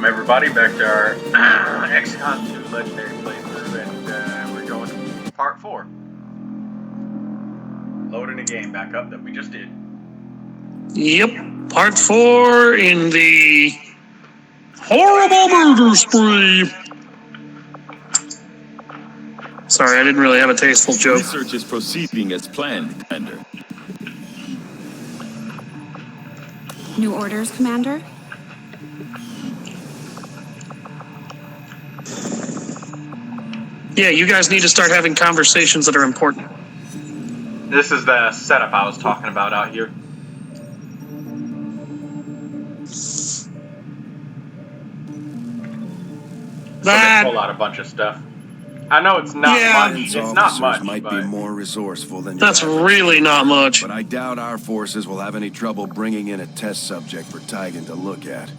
Welcome everybody back to our XCOM 2 Legendary playthrough, and we're going to part 4. Loading a game back up that we just did. Yep, part 4 in the horrible murder spree. Sorry, I didn't really have a tasteful joke. Research is proceeding as planned, Commander. New orders, Commander? Yeah, you guys need to start having conversations that are important. This is the setup I was talking about out here. That pull out a bunch of stuff. I know it's not much. It's not much. Might be more resourceful than that's really not much. But I doubt our forces will have any trouble bringing in a test subject for Tigan to look at,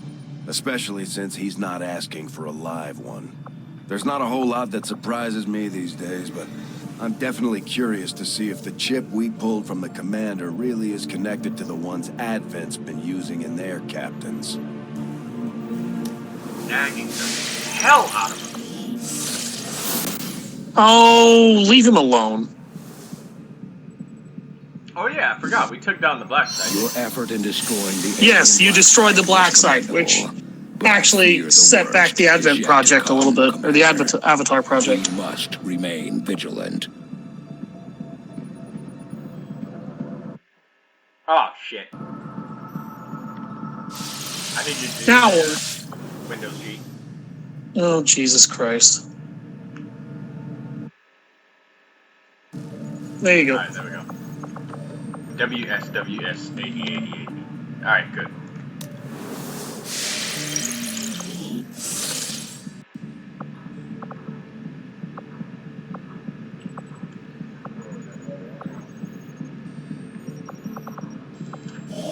especially since he's not asking for a live one. There's not a whole lot that surprises me these days, but I'm definitely curious to see if the chip we pulled from the commander really is connected to the ones Advent's been using in their captains. Nagging the hell out of him. Oh, leave him alone. Oh yeah, I forgot. We took down the black site. Your effort in destroying the... Yes, you destroyed the black site, which actually set back the Advent project a little bit, or the Avatar project. We must remain vigilant. Oh shit. I need you to do Now. Windows G. Oh, Jesus Christ. There you go. Alright, there we go. WSWS8080. Alright, good.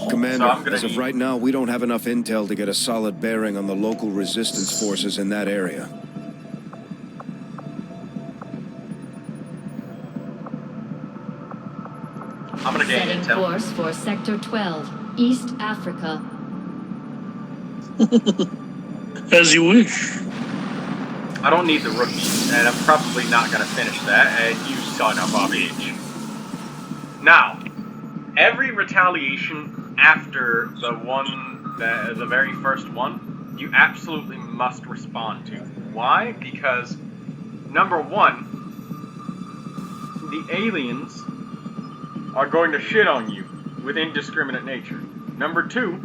Commander, as of right now, we don't have enough intel to get a solid bearing on the local resistance forces in that area. I'm gonna get Setting intel. course for Sector 12, East Africa. As you wish. I don't need the rookies, and I'm probably not gonna finish that, and you son of a bitch. Now, every retaliation after the very first one, you absolutely must respond to. Why? Because, number one, the aliens are going to shit on you with indiscriminate nature. Number two,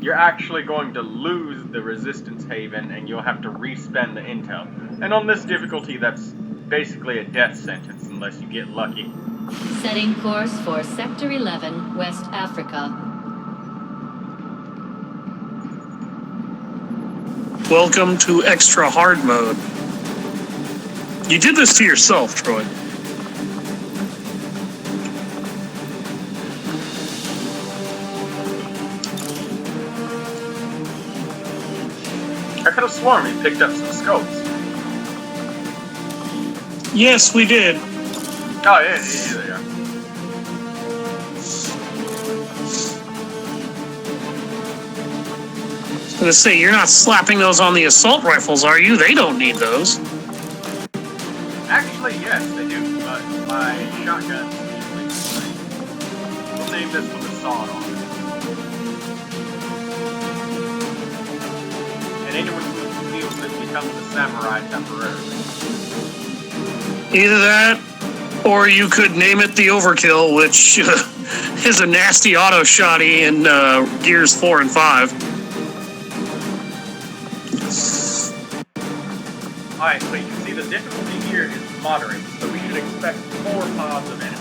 you're actually going to lose the resistance haven and you'll have to respend the intel. And on this difficulty, that's basically a death sentence unless you get lucky. Setting course for Sector 11, West Africa. Welcome to extra hard mode. You did this to yourself, Troy. I could have sworn we picked up some scopes. Yes, we did. Oh, yeah, there you are. I was gonna say, you're not slapping those on the assault rifles, are you? They don't need those. Actually, yes, they do, but my shotgun's usually fine. We'll name this one the sawed-off. And anyone who feels it becomes a samurai temporarily. Either that, or you could name it the Overkill, which is a nasty auto shotty in Gears 4 and 5. Alright, so you can see the difficulty here is moderate, so we should expect 4 pods of enemies.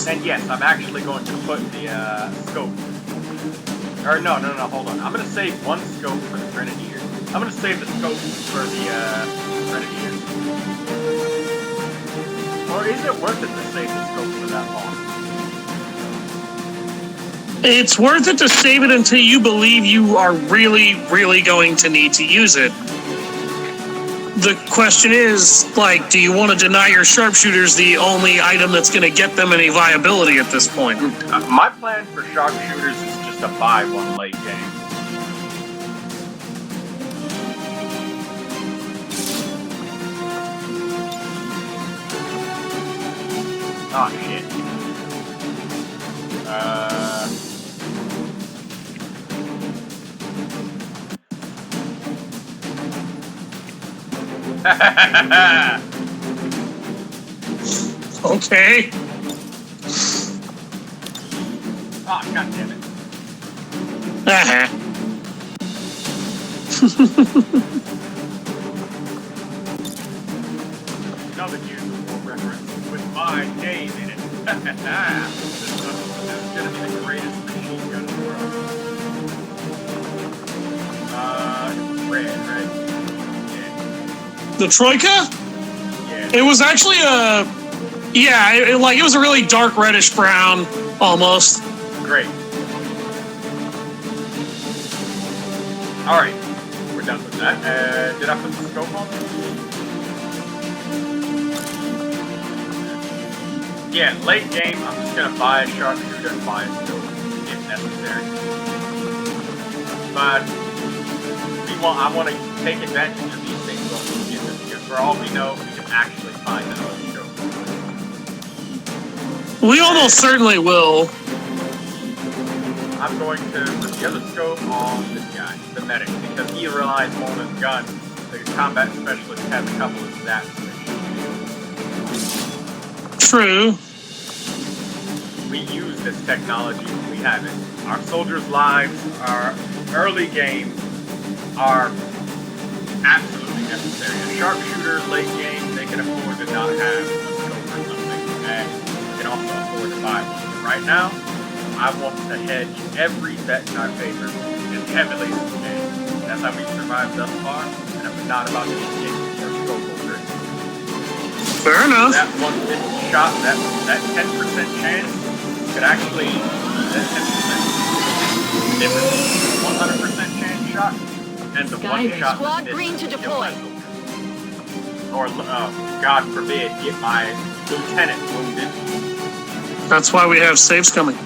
And yes, I'm actually going to put the scope. Or no, hold on. I'm going to save 1 scope for the Grenadiers. I'm going to save the scope for the Grenadiers. Or is it worth it to save the scope for that long? It's worth it to save it until you believe you are really, really going to need to use it. The question is, like, do you want to deny your sharpshooters the only item that's going to get them any viability at this point? My plan for sharpshooters is just to buy one late game. Oh, shit. Okay. Oh, god damn it. Another usable reference with my name in it. This is gonna be the greatest machine gun in the world. Red, right? Yeah. The Troika? Yeah. It was actually it was a really dark reddish brown, almost. Great. Alright. We're done with that. Did I put the scope on? Yeah, late game, I'm just gonna buy a sharpshooter and buy a scope if necessary. But I want to take advantage of these things when we get them, because for all we know, we can actually find another scope. We almost certainly will. I'm going to put the other scope on this guy, the medic, because he relies more on his gun. The combat specialist has a couple of stats. True. We use this technology when we have it. Our soldiers' lives, our early game, are absolutely necessary. A sharpshooter, late game, they can afford to not have a scope or something, and they can also afford to buy one. Right now, I want to hedge every bet in our favor as heavily as we can. That's how we've survived thus far, and I'm not about to get for a scope holder. Fair enough. That one shot, that 10% chance could actually, that 10% difference, 100% chance shot, and the one shot Squad that green to deploy. Or, God forbid, get my lieutenant wounded. That's why we have saves coming.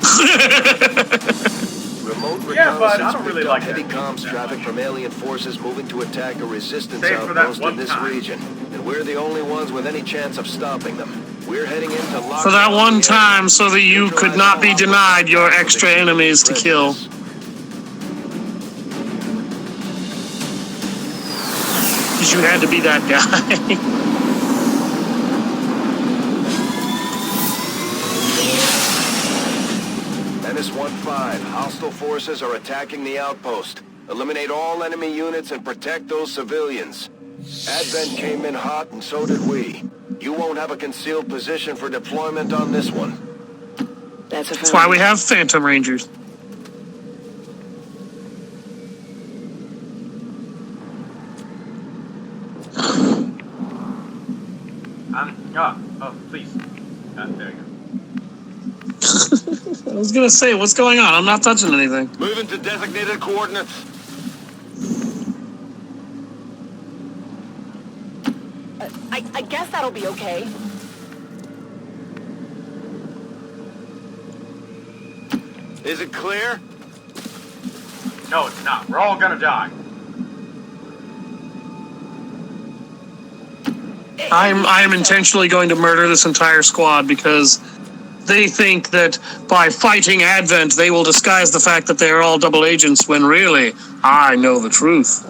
Remote Yeah, but I reconnaissance don't really picked like up heavy that. comms traffic from alien forces moving to attack a resistance Save for that outpost one in this time. region. And we're the only ones with any chance of stopping them. We're heading into lock For that down one the time, area. so that you could not be denied your extra enemies to kill. Because you had to be that guy. Menace 1-5. Hostile forces are attacking the outpost. Eliminate all enemy units and protect those civilians. Advent came in hot and so did we. You won't have a concealed position for deployment on this one. That's why we have Phantom Rangers. Oh, please. There you go. I was gonna say, what's going on? I'm not touching anything. Moving to designated coordinates. I guess that'll be okay. Is it clear? No, it's not. We're all gonna die. I am intentionally going to murder this entire squad because they think that by fighting Advent, they will disguise the fact that they are all double agents, when really, I know the truth.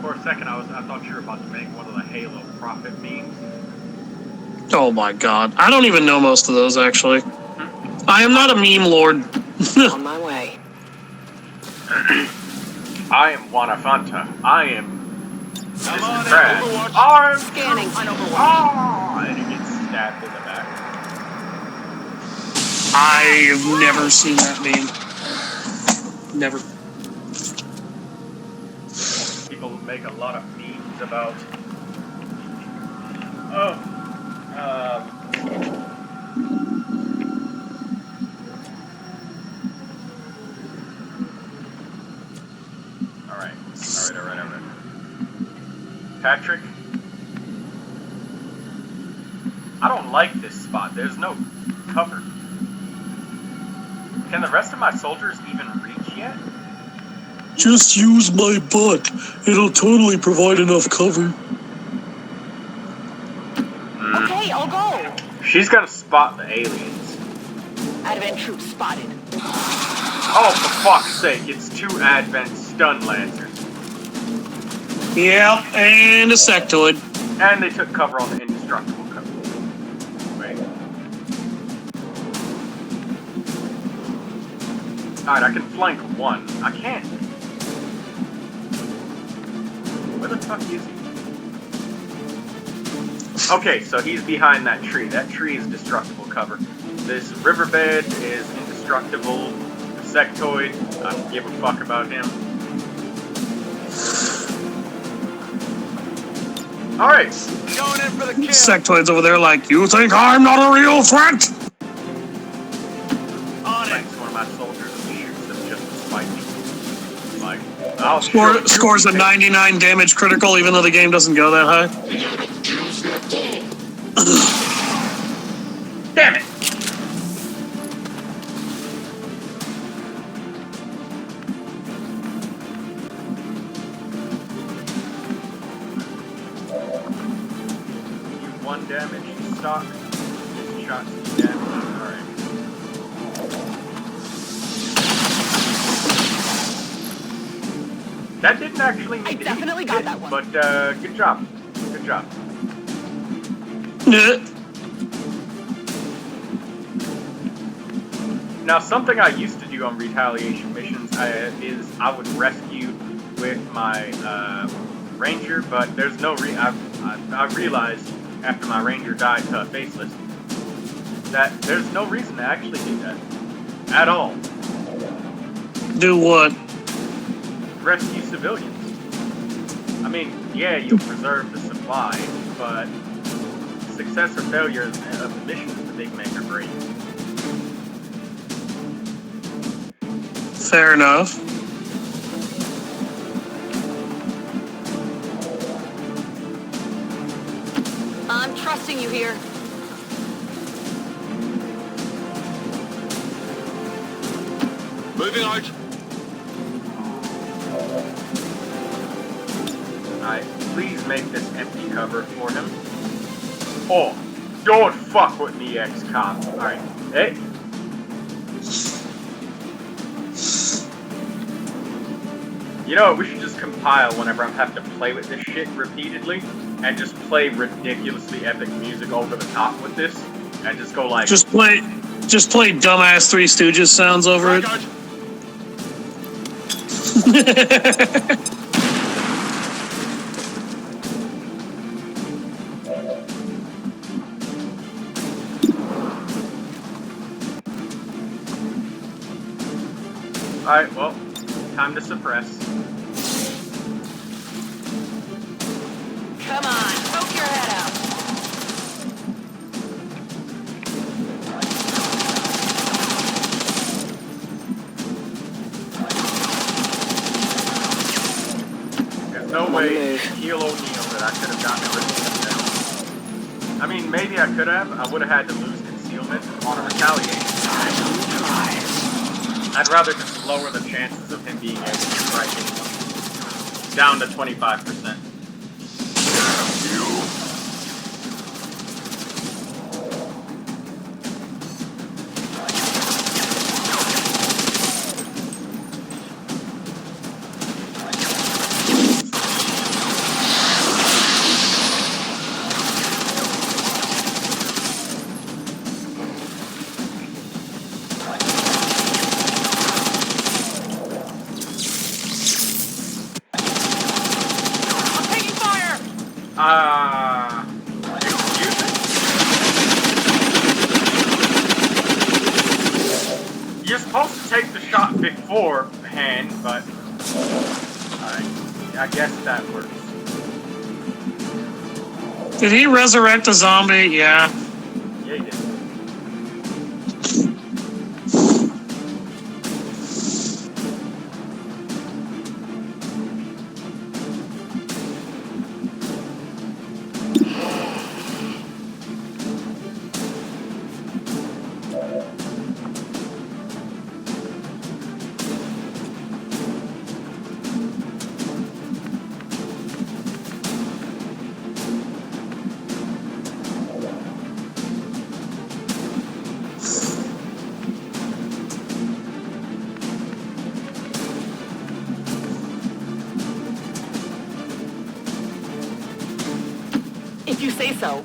For a second, I thought you were about to make one of the Halo Prophet memes. Oh my god. I don't even know most of those, actually. I am not a meme lord. On my way. I am Wanafanta. I am Come on, Brad. Overwatch. I'm Scanning. and he gets stabbed in the back. I've never seen that meme. Never. People make a lot of memes about. All right. Patrick, I don't like this spot. There's no cover. Can the rest of my soldiers even reach yet? Just use my butt. It'll totally provide enough cover. go! She's gonna spot the aliens. Advent troops spotted. Oh, for fuck's sake, it's 2 Advent stun lancers. Yep, and a sectoid. And they took cover on the indestructible cover. Wait. Alright, I can flank 1. I can't. Where the fuck is he? Okay, so he's behind that tree. That tree is destructible cover. This riverbed is indestructible. The sectoid, I don't give a fuck about him. Alright. Going in for the kill. Sectoid's over there like, you think I'm not a real threat? Flanks one of my soldiers and shoots them just to spite me. Like, I'll Scores a 99 damage critical, even though the game doesn't go that high. Damn it! You 1 damage, stock. Shots, damage. Alright. That didn't actually need I to definitely hit, got that one. But, good job. Good job. Yeah. Now, something I used to do on retaliation missions is I would rescue with my ranger, but there's no I realized after my ranger died to a faceless that there's no reason to actually do that at all. Do what? Rescue civilians. I mean, yeah, you'll preserve the supply, but success or failure of the mission is the big make or break. Fair enough. I'm trusting you here. Moving out. Alright, please make this empty cover for him. Oh, don't fuck with me, XCOM. Alright, hey. You know what, we should just compile whenever I have to play with this shit repeatedly, and just play ridiculously epic music over the top with this, and just go like... Just play dumbass Three Stooges sounds over it. Alright, well, time to suppress. Come on, poke your head out. There's no way to heal O'Neal that I could have gotten everything down. I mean, maybe I could have. I would have had to lose concealment on a retaliation. I'd rather just lower the chances of him being able to strike anyone down to 25%. Excuse me? You're supposed to take the shot beforehand, but... I guess that works. Did he resurrect a zombie? Yeah. Yeah, he did. if you say so.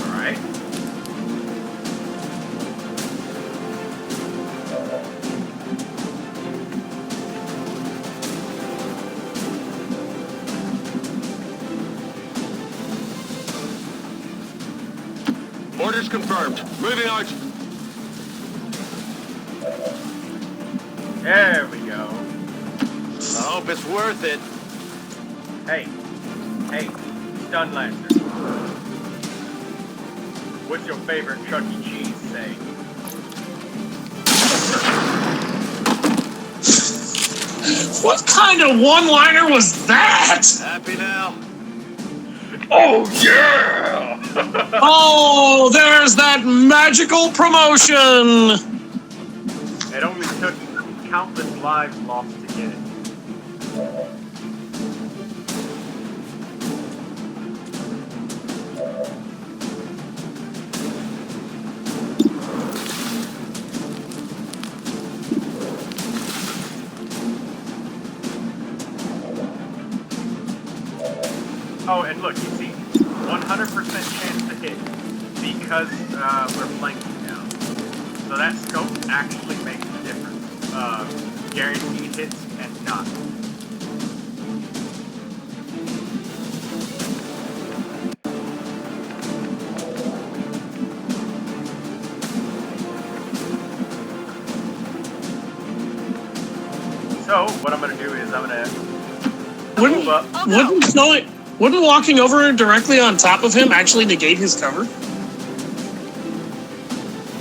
Alright. Orders confirmed. Moving out. There we go. I hope it's worth it. Hey. Hey. Stun Lancer. What's your favorite Chuck E. Cheese say? What kind of one-liner was that? Happy now? Oh, yeah! Oh, there's that magical promotion. It only took countless lives lost to get it. Oh, and look, you see, 100% chance to hit because we're flanking now. So that scope actually makes a difference. Guaranteed hits and not. So what I'm gonna do is I'm gonna move up. Wouldn't walking over directly on top of him actually negate his cover?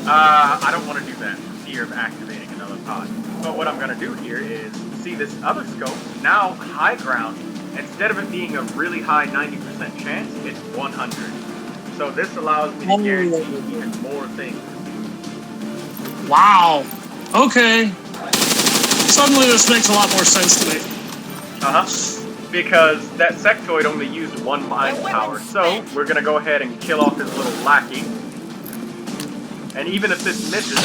I don't want to do that for fear of activating another pod. But what I'm going to do here is see this other scope, now high ground. Instead of it being a really high 90% chance, it's 100. So this allows me to guarantee even more things. Wow. Okay. Suddenly this makes a lot more sense to me. Uh-huh. Because that sectoid only used one mind power. So we're going to go ahead and kill off his little lackey. And even if this misses,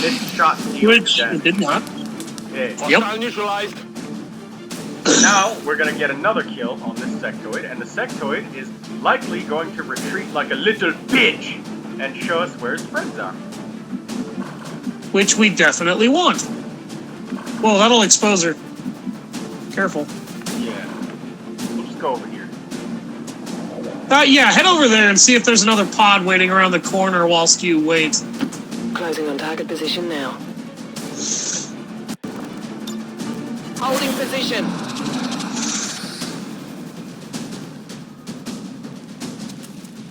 this shot deals Which damage. it did not. Yeah. Yep. Neutralized. Now we're going to get another kill on this sectoid, and the sectoid is likely going to retreat like a little bitch and show us where his friends are. Which we definitely want. Well, that'll expose her. Careful. Yeah. We'll just go over here. Yeah, head over there and see if there's another pod waiting around the corner whilst you wait. Closing on target position now. Holding position.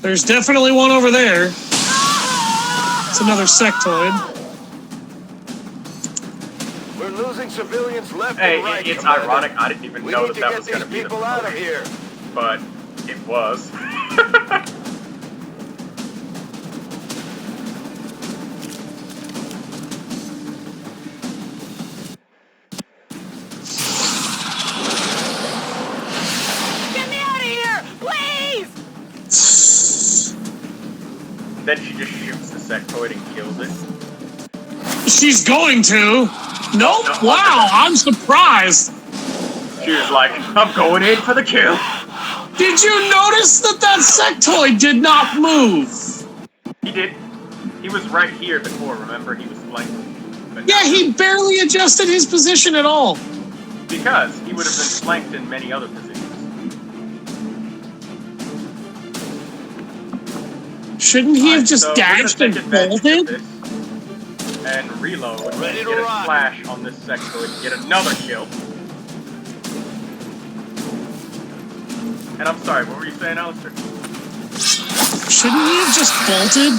There's definitely one over there. It's another sectoid. We're losing civilians left Hey, and right. it's Commander. ironic. I didn't even We know need that to was get going to these be the people out of here. but it was. Get me out of here, please! Then she just shoots the sectoid and kills it. She's going to. Nope. No. Wow, I'm surprised. She was like, I'm going in for the kill. Did you notice that sectoid did not move? He did. He was right here before, remember? He was flanking. But Yeah, he barely adjusted his position at all. because he would have been flanked in many other positions. Shouldn't he have Alright, just so we're gonna dashed take and advantage of bolted? this and reload. Ready and to get a rock. splash on this sectoid, get another kill. And I'm sorry, what were you saying, Alister? Shouldn't he have just bolted?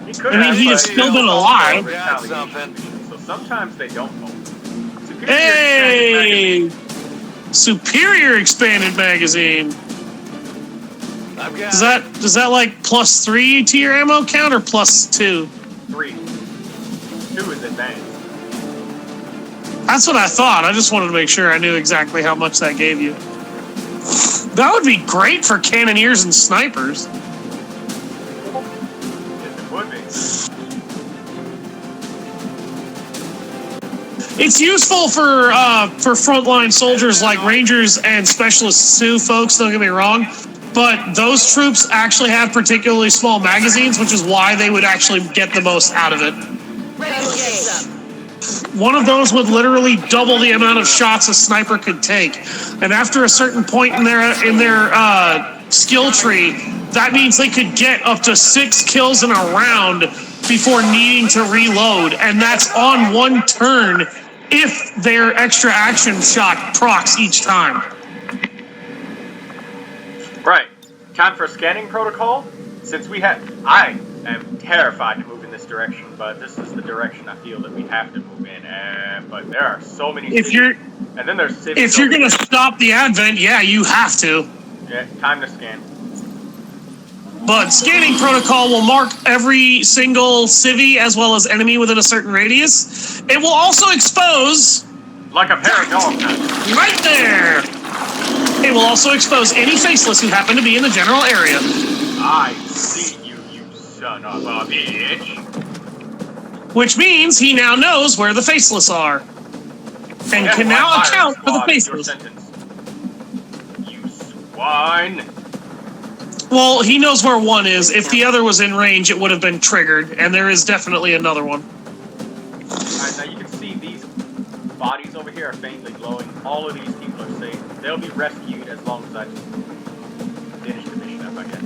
He could I mean, have, he but has still been alive. Got something. So sometimes they don't bolt. Superior Hey! Superior expanded magazine. I've got Does that like +3 to your ammo count or +2? 3. 2 is advanced. That's what I thought. I just wanted to make sure I knew exactly how much that gave you. That would be great for cannoneers and snipers. Yes, it would. It's useful for frontline soldiers like Rangers and Specialist Sioux folks, don't get me wrong, but those troops actually have particularly small magazines, which is why they would actually get the most out of it. Ready to engage. One of those would literally double the amount of shots a sniper could take, and after a certain point in their skill tree, that means they could get up to 6 kills in a round before needing to reload, and that's on one turn if their extra action shot procs each time. Right. Time for scanning protocol. Since I am terrified to move in this direction, but this is the direction I feel that we have to move in. But there are so many. If you're gonna stop the advent, yeah, you have to. Yeah, time to scan. But scanning protocol will mark every single civvy as well as enemy within a certain radius. It will also expose, like a pair of dogs. Right there. It will also expose any faceless who happen to be in the general area. I see you, you son of a bitch. Which means he now knows where the faceless are. And can now account for the faceless. You swine. Well, he knows where one is. If the other was in range, it would have been triggered, and there is definitely another one. Alright, now you can see these bodies over here are faintly glowing. All of these people are safe. They'll be rescued as long as I finish the mission up, I guess.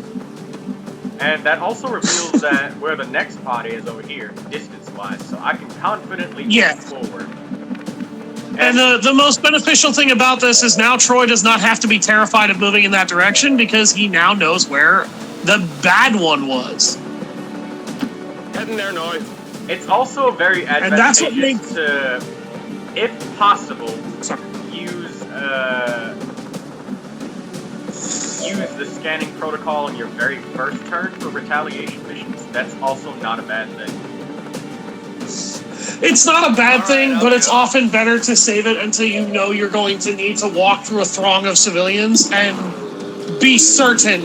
And that also reveals that where the next body is over here, distance-wise, so I can confidently move forward. And the most beneficial thing about this is now Troy does not have to be terrified of moving in that direction because he now knows where the bad one was. Heading there, Noy. It's also very advantageous and that's what makes... to, if possible, use the scanning protocol in your very first turn for retaliation missions. That's also not a bad thing. It's not a bad thing, but it's often better to save it until you know you're going to need to walk through a throng of civilians and be certain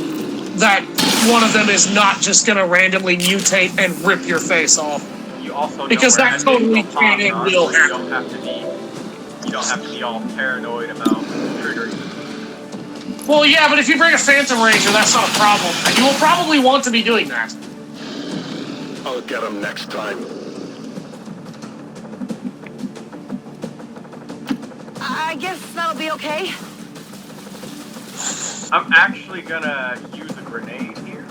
that one of them is not just going to randomly mutate and rip your face off. You also because that totally can and will happen. You don't have to be all paranoid about triggering. Well, yeah, but if you bring a Phantom Ranger, that's not a problem. And you will probably want to be doing that. I'll get him next time. I guess that'll be okay. I'm actually gonna use a grenade here.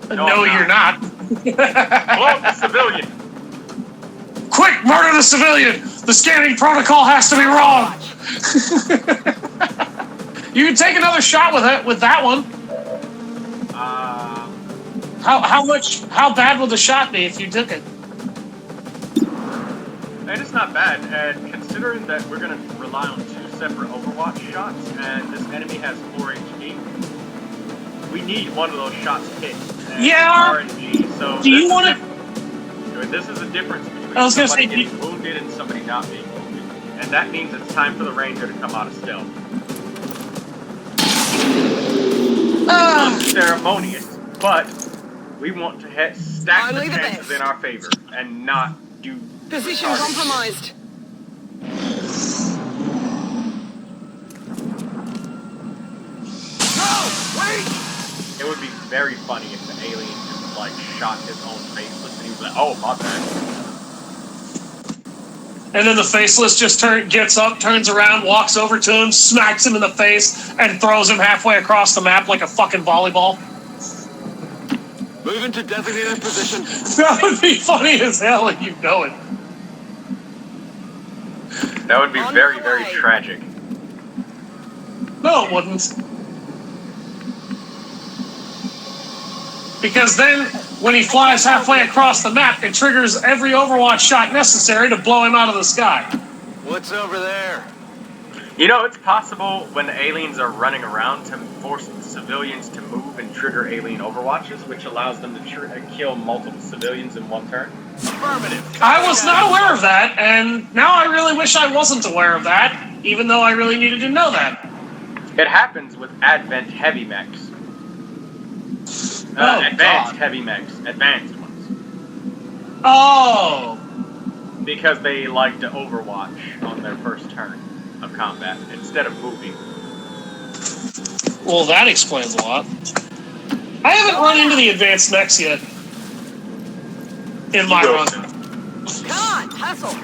No, you're not. Blow up the civilian. Quick, murder the civilian! The scanning protocol has to be wrong! You can take another shot with that one. How bad would the shot be if you took it? And it's not bad, and considering that we're going to rely on 2 separate Overwatch shots, and this enemy has 4 HP, we need one of those shots hit. Yeah. RNG, so do you want to? This is the difference between somebody getting wounded and somebody not being wounded, and that means it's time for the Ranger to come out of stealth. Unceremonious, but we want to stack the chances in our favor and not do. Position compromised. No! Wait! It would be very funny if the alien just, like, shot his own faceless and he was like, oh, my bad. And then the faceless just gets up, turns around, walks over to him, smacks him in the face, and throws him halfway across the map like a fucking volleyball. Move into designated position. That would be funny as hell if you know it. That would be very, very tragic. No, it wouldn't. Because then, when he flies halfway across the map, it triggers every Overwatch shot necessary to blow him out of the sky. What's over there? You know, it's possible when the aliens are running around to force the civilians to move and trigger alien Overwatches, which allows them to kill multiple civilians in one turn. Affirmative. I was not aware of that, and now I really wish I wasn't aware of that, even though I really needed to know that. It happens with Advent heavy mechs. Advanced heavy mechs. Advanced ones. Oh! because they like to overwatch on their first turn of combat instead of moving. Well, that explains a lot. I haven't run into the advanced mechs yet. In my run. Come on, hustle.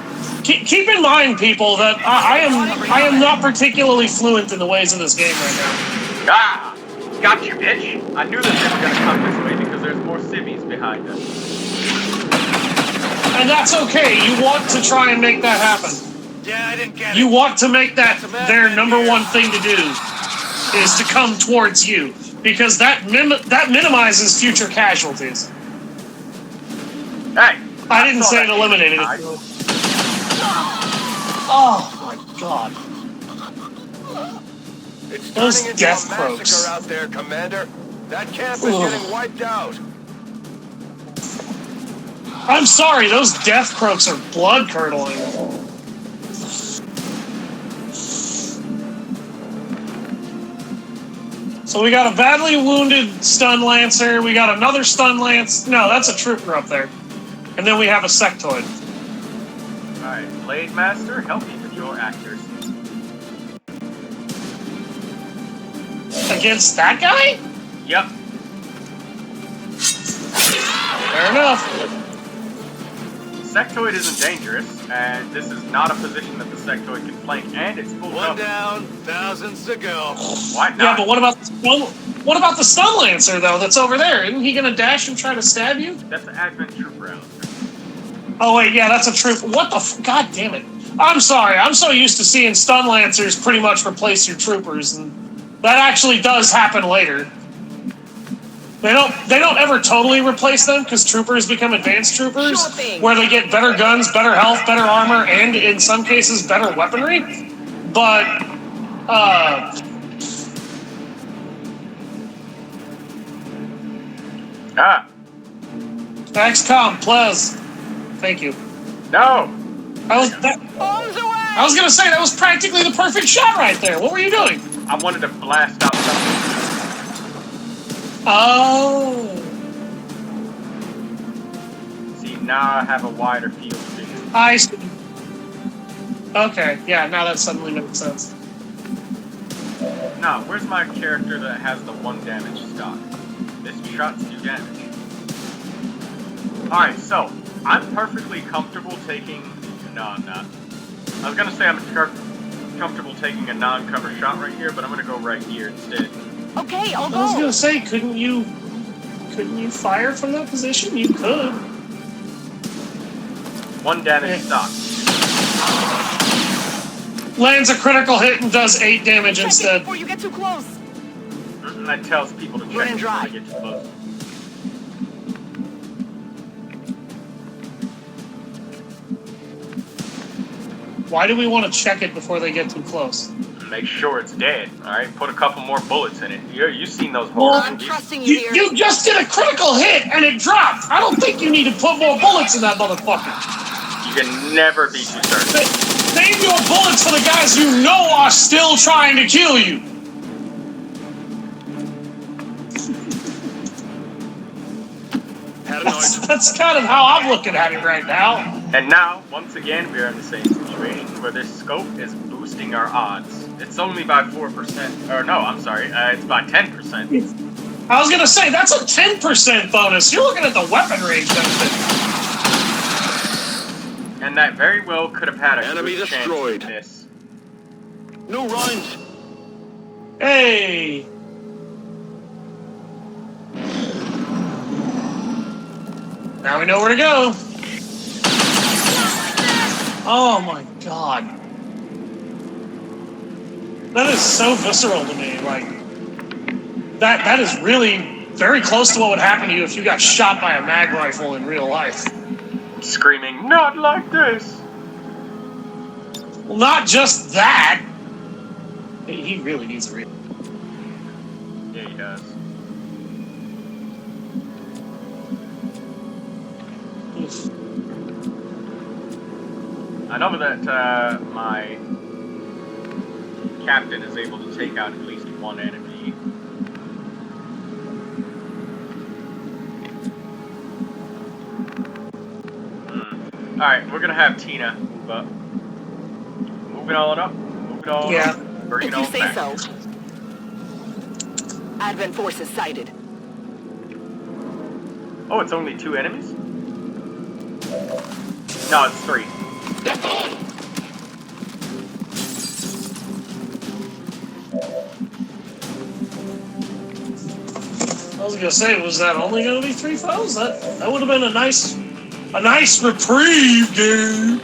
Keep in mind, people, that I am not particularly fluent in the ways of this game right now. Ah! Got you, bitch! I knew that they were gonna come this way because there's more civvies behind us. And that's okay. You want to try and make that happen. Yeah, I didn't get You it. want to make that their number one thing to do is to come towards you, because that minimizes future casualties. Hey! I didn't saw say that it eliminated guy. it. Oh my god. It's Those turning into death a massacre croaks. out there, Commander. That camp is Ugh. getting wiped out. I'm sorry, those death croaks are blood curdling. So we got a badly wounded stun lancer, we got another stun lance. No, that's a trooper up there. And then we have a sectoid. Alright, Blade Master, help me with your accuracy. Against that guy? Yep. Fair enough. Sectoid isn't dangerous, and this is not a position that the sectoid can flank, and it's full One cover. down, thousands to go. Why not? Yeah, but what about the stun lancer though that's over there? Isn't he gonna dash and try to stab you? That's an Advent Trooper, Alister. Oh wait, yeah, that's a troop. What the god damn it. I'm sorry, I'm so used to seeing stun lancers pretty much replace your troopers, and that actually does happen later. They don't ever totally replace them because troopers become advanced troopers, Sure thing. where they get better guns, better health, better armor, and in some cases better weaponry. But XCOM, please. Thank you. No! Bombs away! I was gonna say that was practically the perfect shot right there. What were you doing? I wanted to blast out something. Oh. See, now I have a wider field of vision. I see. Okay, yeah, now that suddenly makes sense. Now, where's my character that has the 1 damage stock? This shot's 2 damage. Alright, so, I'm perfectly comfortable taking... No, I'm not. I was gonna say I'm comfortable taking a non-cover shot right here, but I'm gonna go right here instead. Okay, I'll I was go. gonna say, couldn't you fire from that position? You could. 1 damage stock. Lands a critical hit and does 8 damage Check it instead. before you get too close. That tells people to Run check and before drive. they get too close. Why do we want to check it before they get too close? Make sure it's dead, alright? Put a couple more bullets in it. You've seen those Well, horror I'm movies. trusting you here. You just did a critical hit and it dropped. I don't think you need to put more bullets in that motherfucker. You can never be too certain. Save your bullets for the guys you know are still trying to kill you. That's kind of how I'm looking at it right now. And now, once again, we are in the same situation where this scope is boosting our odds. It's only by 4%. Or no, I'm sorry, it's by 10%. I was gonna say, that's a 10% bonus. You're looking at the weapon range benefit. And that very well could have had a Enemy good destroyed. chance to miss. New runs. Hey. Now we know where to go. Oh my god. That is so visceral to me. Like, that is really very close to what would happen to you if you got shot by a mag rifle in real life. Screaming, not like this! Well, not just that. He really needs a real. Yeah, he does. I know that my captain is able to take out at least 1 enemy. Alright, we're gonna have Tina move up. Move it all up. Move it all Yeah. up. Bring it If you all say back. so. Advent forces sighted. Oh, it's only 2 enemies? No, it's 3. I was gonna say, was that only gonna be 3 foes? That would have been a nice reprieve, dude.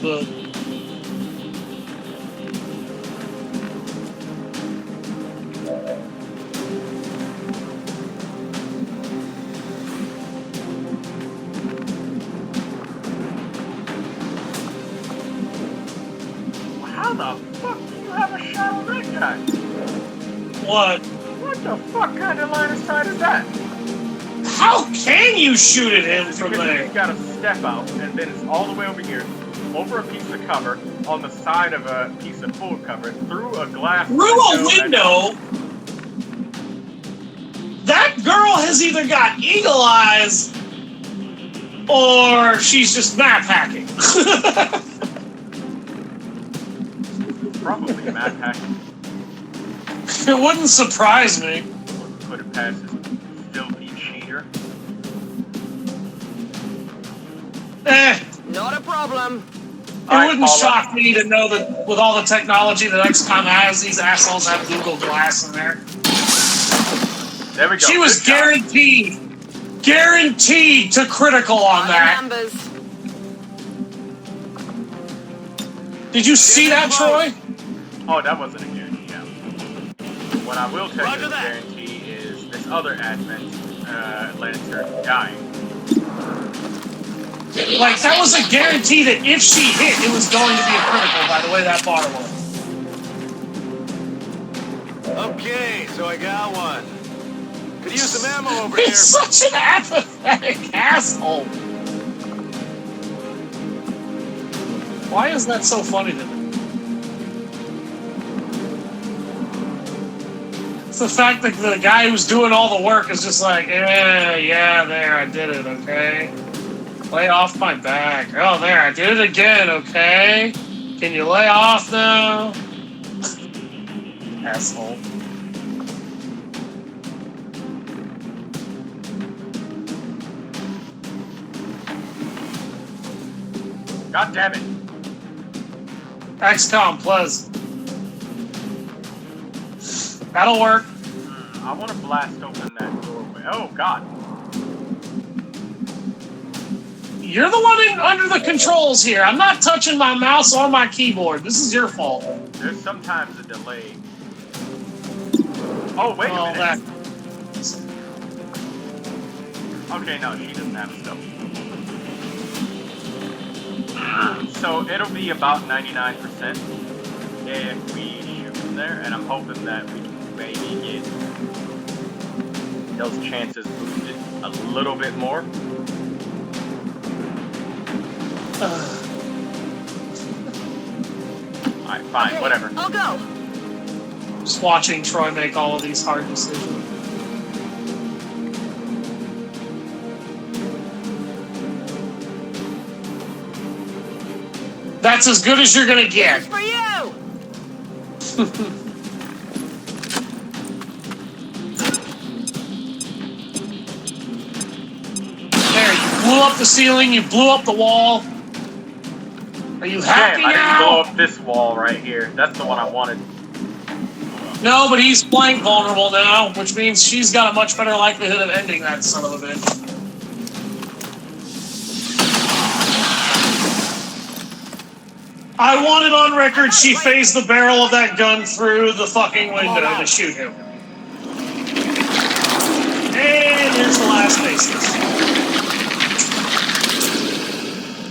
But How the fuck do you have a shot on that guy? what? What the fuck kind of line of sight is that? How can you shoot at him from Because there? he's got to step out, and then it's all the way over here, over a piece of cover, on the side of a piece of full cover, through a glass Through a window? That girl has either got eagle eyes or she's just map hacking. Probably mad hacking. It wouldn't surprise me. Wouldn't put it past this filthy cheater. Not a problem. It wouldn't shock me to know that with all the technology that XCOM has, these assholes have Google Glass in there. There we go. She was guaranteed to critical on that. Numbers. Did you see that, Troy? Oh, that wasn't a guarantee, yeah. What I will tell Roger you as a that. guarantee is this other Advent Lancer dying. Like, that was a guarantee that if she hit, it was going to be a critical by the way that bar was. Okay, so I got one. Could use some ammo over here. He's such an apathetic asshole. Why is that so funny to me? It's the fact that the guy who's doing all the work is just like, yeah, there, I did it, okay? Lay off my back. Oh, there, I did it again, okay? Can you lay off now? Asshole. God damn it. XCOM, plus. That'll work. I want to blast open that doorway. Oh, God. You're the one under the controls here. I'm not touching my mouse or my keyboard. This is your fault. There's sometimes a delay. Oh, wait a minute. Okay, no, she doesn't have stuff. So it'll be about 99% if we shoot from there, and I'm hoping that we can maybe get those chances boosted a little bit more. Alright, fine, Okay, whatever. I'll go. Just watching Troy make all of these hard decisions. That's as good as you're gonna get. For you. There, you blew up the ceiling, you blew up the wall. Are you happy Damn, I didn't blow now? up this wall right here. That's the one I wanted. No, but he's blank vulnerable now, which means she's got a much better likelihood of ending that son of a bitch. I want it on record she phased the barrel of that gun through the fucking window to shoot him. And here's the last basis.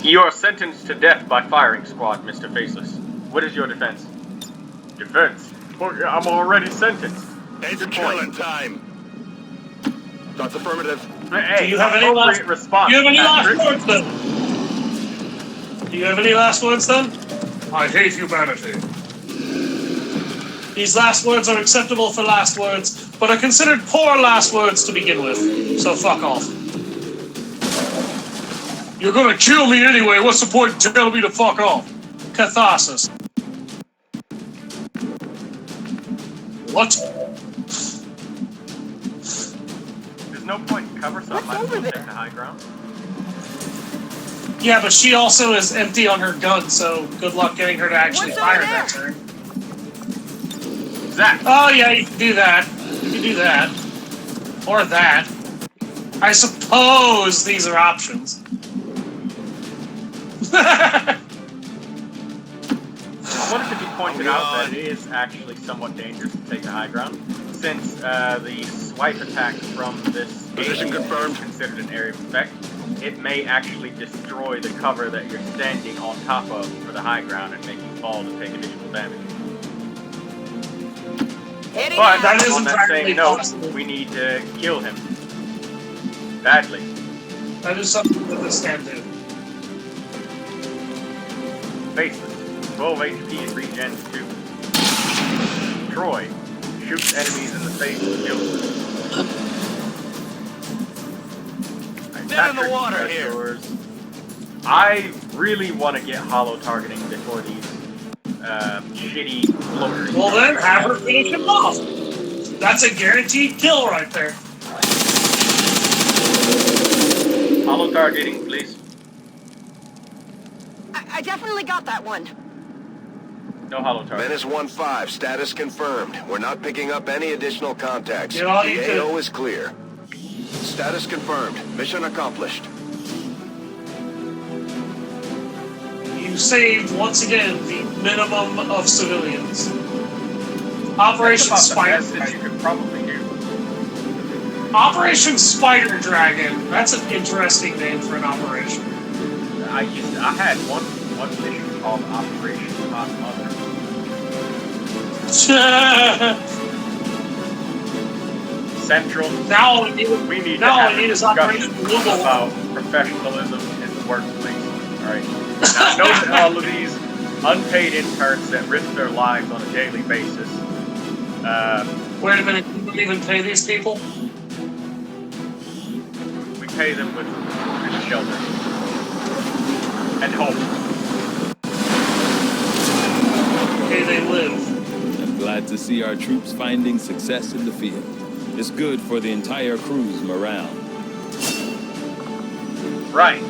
You are sentenced to death by firing squad, Mr. Faceless. What is your defense? Defense? Well, I'm already sentenced. It's Good killing point. time. That's affirmative. Hey, Do you have any appropriate last? response, Do you have any last Patrick. words then? Do you have any last words then? I hate humanity. These last words are acceptable for last words, but are considered poor last words to begin with. So fuck off. You're gonna kill me anyway. What's the point in telling me to fuck off? Catharsis. What? There's no point in cover, so I might as well take the high ground. Yeah, but she also is empty on her gun, so good luck getting her to actually fire that turn. Zach! Oh yeah, you can do that. You can do that. Or that. I suppose these are options. I wanted to be pointed out that it is actually somewhat dangerous to take the high ground, since the swipe attack from this Position confirmed. is considered an area of effect. It may actually destroy the cover that you're standing on top of for the high ground and make you fall to take additional damage. But That is on that entirely same note, possible. we need to kill him. Badly. That is something that this can do. Faceless. 12 HP and regens 2. Troy. Shoots enemies in the face and kills them. Dead in the water here. Here. I really want to get hollow targeting before these shitty floaters. Well then, have her finish him off. That's a guaranteed kill right there. Hollow targeting, please. I definitely got that one. No hollow targeting. Menace 1-5, status confirmed. We're not picking up any additional contacts. Get all The you AO can. is clear. Status confirmed. Mission accomplished. You saved, once again, the minimum of civilians. Operation That's about the Spider best that you could probably do. Operation Spider Dragon. That's an interesting name for an operation. I had one mission called Operation Hot Mother. Central. Now all we need, We need now to all have we need a is Operation discussion Google. about professionalism in the workplace. Alright. Now, note all of these unpaid interns that risk their lives on a daily basis. Wait a minute, you don't even pay these people? We pay them with shelter. And hope. Okay, they live. I'm glad to see our troops finding success in the field. It's good for the entire crew's morale. Right.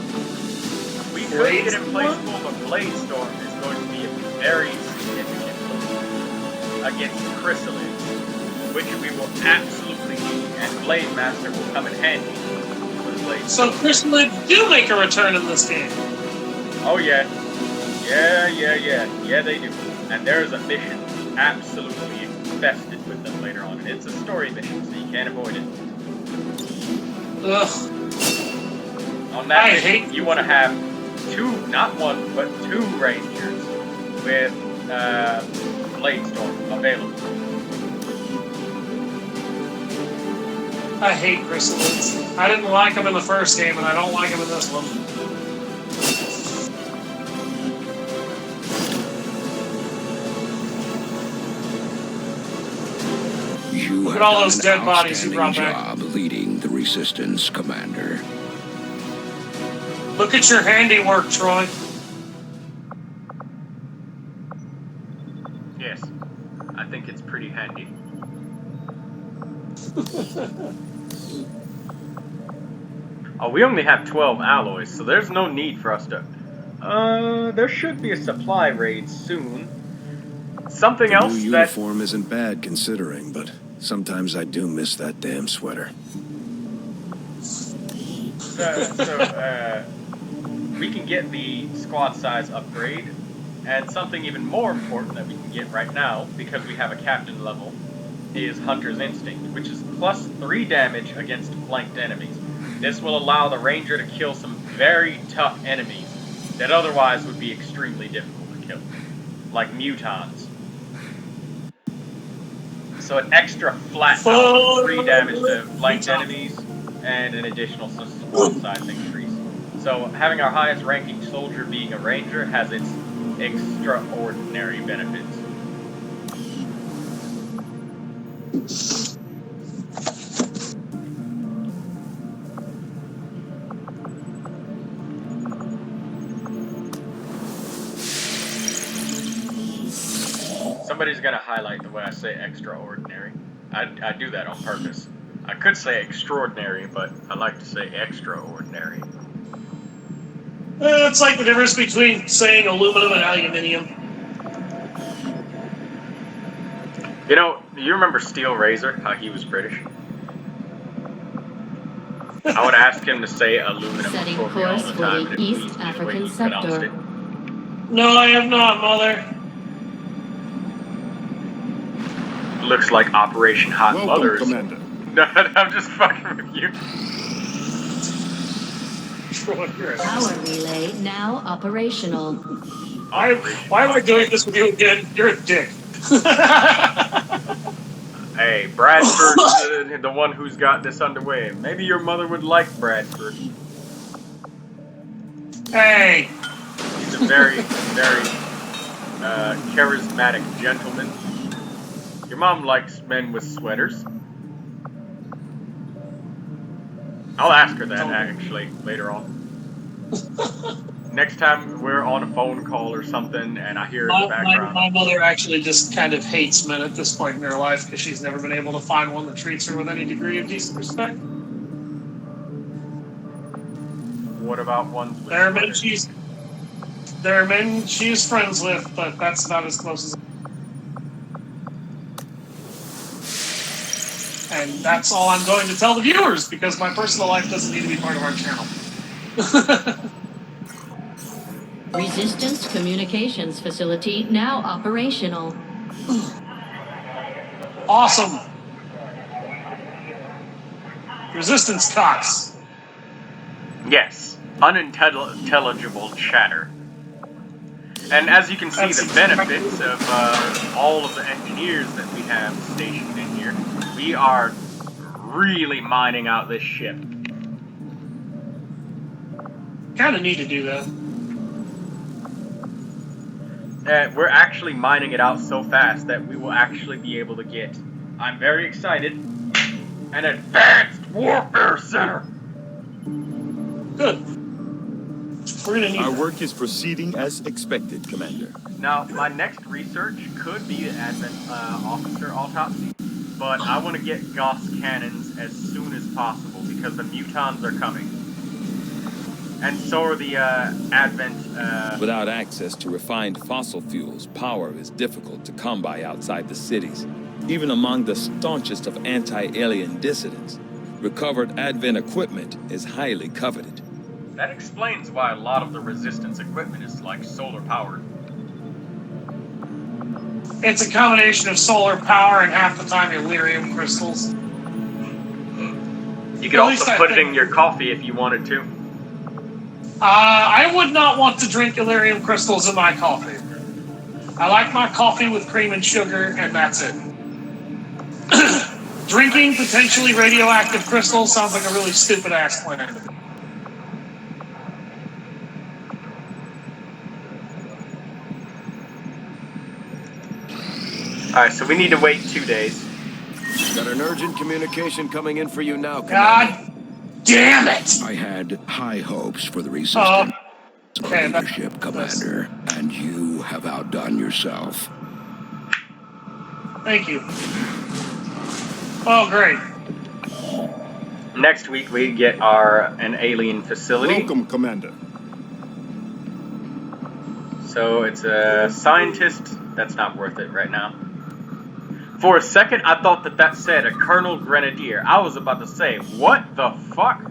We could Blade get in place Storm? full, but Blade Storm is going to be a very significant blow against Chrysalids, which we will absolutely need, and Blade Master will come in handy for the Blade So Chrysalid do make a return in this game. Oh yeah. Yeah, they do. And there's a mission absolutely infested with them later on. And it's a story mission, so you can't avoid it. Ugh. On that I mission, hate- you want to have not one, but two Rangers with Blade Storm available. I hate Chrysalids. I didn't like them in the first game, and I don't like them in this one. You Look have at all done those an dead bodies you outstanding brought back. job leading the resistance, Commander. Look at your handiwork, Troy. Yes, I think it's pretty handy. Oh, we only have 12 alloys, so there's no need for us to... there should be a supply raid soon. Something The else new that... uniform isn't bad considering, but sometimes I do miss that damn sweater. We can get the squad size upgrade, and something even more important that we can get right now, because we have a captain level, is Hunter's Instinct, which is plus 3 damage against flanked enemies. This will allow the Ranger to kill some very tough enemies that otherwise would be extremely difficult to kill, like mutons. So an extra flat 3 damage to flanked enemies, and an additional squad size increase. So having our highest ranking soldier being a Ranger has its extraordinary benefits. Somebody's gonna highlight the way I say extraordinary. I do that on purpose. I could say extraordinary, but I like to say extraordinary. It's like the difference between saying aluminum and aluminium. You know, you remember Steel Razor? How he was British? I would ask him to say aluminum Setting before me all course the for time, the and it East pleased me the way African he pronounced sector. it. No, I have not, Mother. Looks like Operation Hot Welcome, Mothers. Commander. No, I'm just fucking with you. Power relay now operational. Why am I doing this with you again? You're a dick. Hey, Bradford's the one who's got this underway. Maybe your mother would like Bradford. Hey. He's a very, very charismatic gentleman. Your mom likes men with sweaters. I'll ask her that, actually, later on. Next time we're on a phone call or something and I hear in the background. My mother actually just kind of hates men at this point in her life because she's never been able to find one that treats her with any degree of decent respect. What about ones with There are men sweaters? she's friends with, but that's about as close as. And that's all I'm going to tell the viewers because my personal life doesn't need to be part of our channel. Resistance communications facility now operational. Awesome. Resistance cocks. Yes, unintelligible chatter. And as you can see, the benefits of all of the engineers that we have stationed in here, we are really mining out this ship. Kind of need to do that. We're actually mining it out so fast that we will actually be able to get, I'm very excited, an advanced warfare center. Good. We're gonna need Our that. work is proceeding as expected, Commander. Now, my next research could be an Advent officer autopsy, but I want to get Gauss cannons as soon as possible because the mutons are coming. And so are the Advent... Without access to refined fossil fuels, power is difficult to come by outside the cities. Even among the staunchest of anti-alien dissidents, recovered Advent equipment is highly coveted. That explains why a lot of the Resistance equipment is, like, solar-powered. It's a combination of solar power and half the time Illyrium crystals. You could At least also I put it think- in your coffee if you wanted to. I would not want to drink Illyrium crystals in my coffee. I like my coffee with cream and sugar, and that's it. Drinking potentially radioactive crystals sounds like a really stupid-ass plan. Alright, so we need to wait 2 days. Got an urgent communication coming in for you now, Commander. God damn it! I had high hopes for the resistance Okay, leadership, Commander, and you have outdone yourself. Thank you. Oh, great. Next week we get an alien facility. Welcome, Commander. So it's a scientist. That's not worth it right now. For a second, I thought that said a Colonel Grenadier. I was about to say, what the fuck?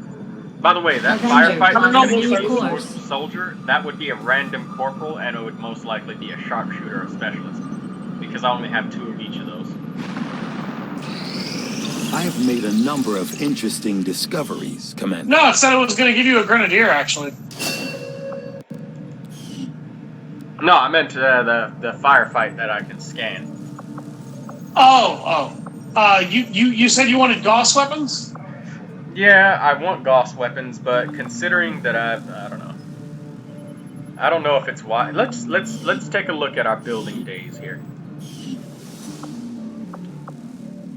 By the way, that Avenger, firefight that's going to new give you course. soldier, that would be a random corporal, and it would most likely be a sharpshooter or specialist. Because I only have 2 of each of those. I have made a number of interesting discoveries, Commander. No, it said it was going to give you a grenadier, actually. No, I meant the firefight that I can scan. You said you wanted Gauss weapons? Yeah, I want Gauss weapons, but considering that I don't know. I don't know if it's why. Let's take a look at our building days here.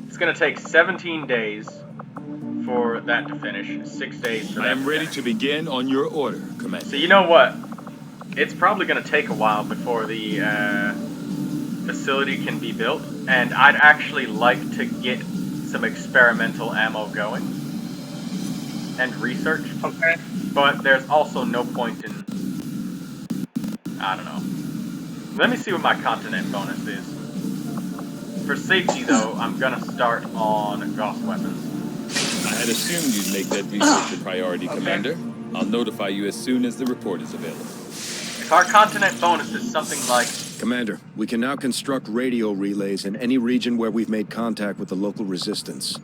It's gonna take 17 days for that to finish. 6 days for that. I am ready to begin on your order, Commander. So you know what? It's probably gonna take a while before the facility can be built, and I'd actually like to get some experimental ammo going and research. Okay. But there's also no point in, I don't know. Let me see what my continent bonus is. For safety, though, I'm gonna start on Gauss weapons. I had assumed you'd make that research a priority, Commander. I'll notify you as soon as the report is available. If our continent bonus is something like... Commander, we can now construct radio relays in any region where we've made contact with the local resistance.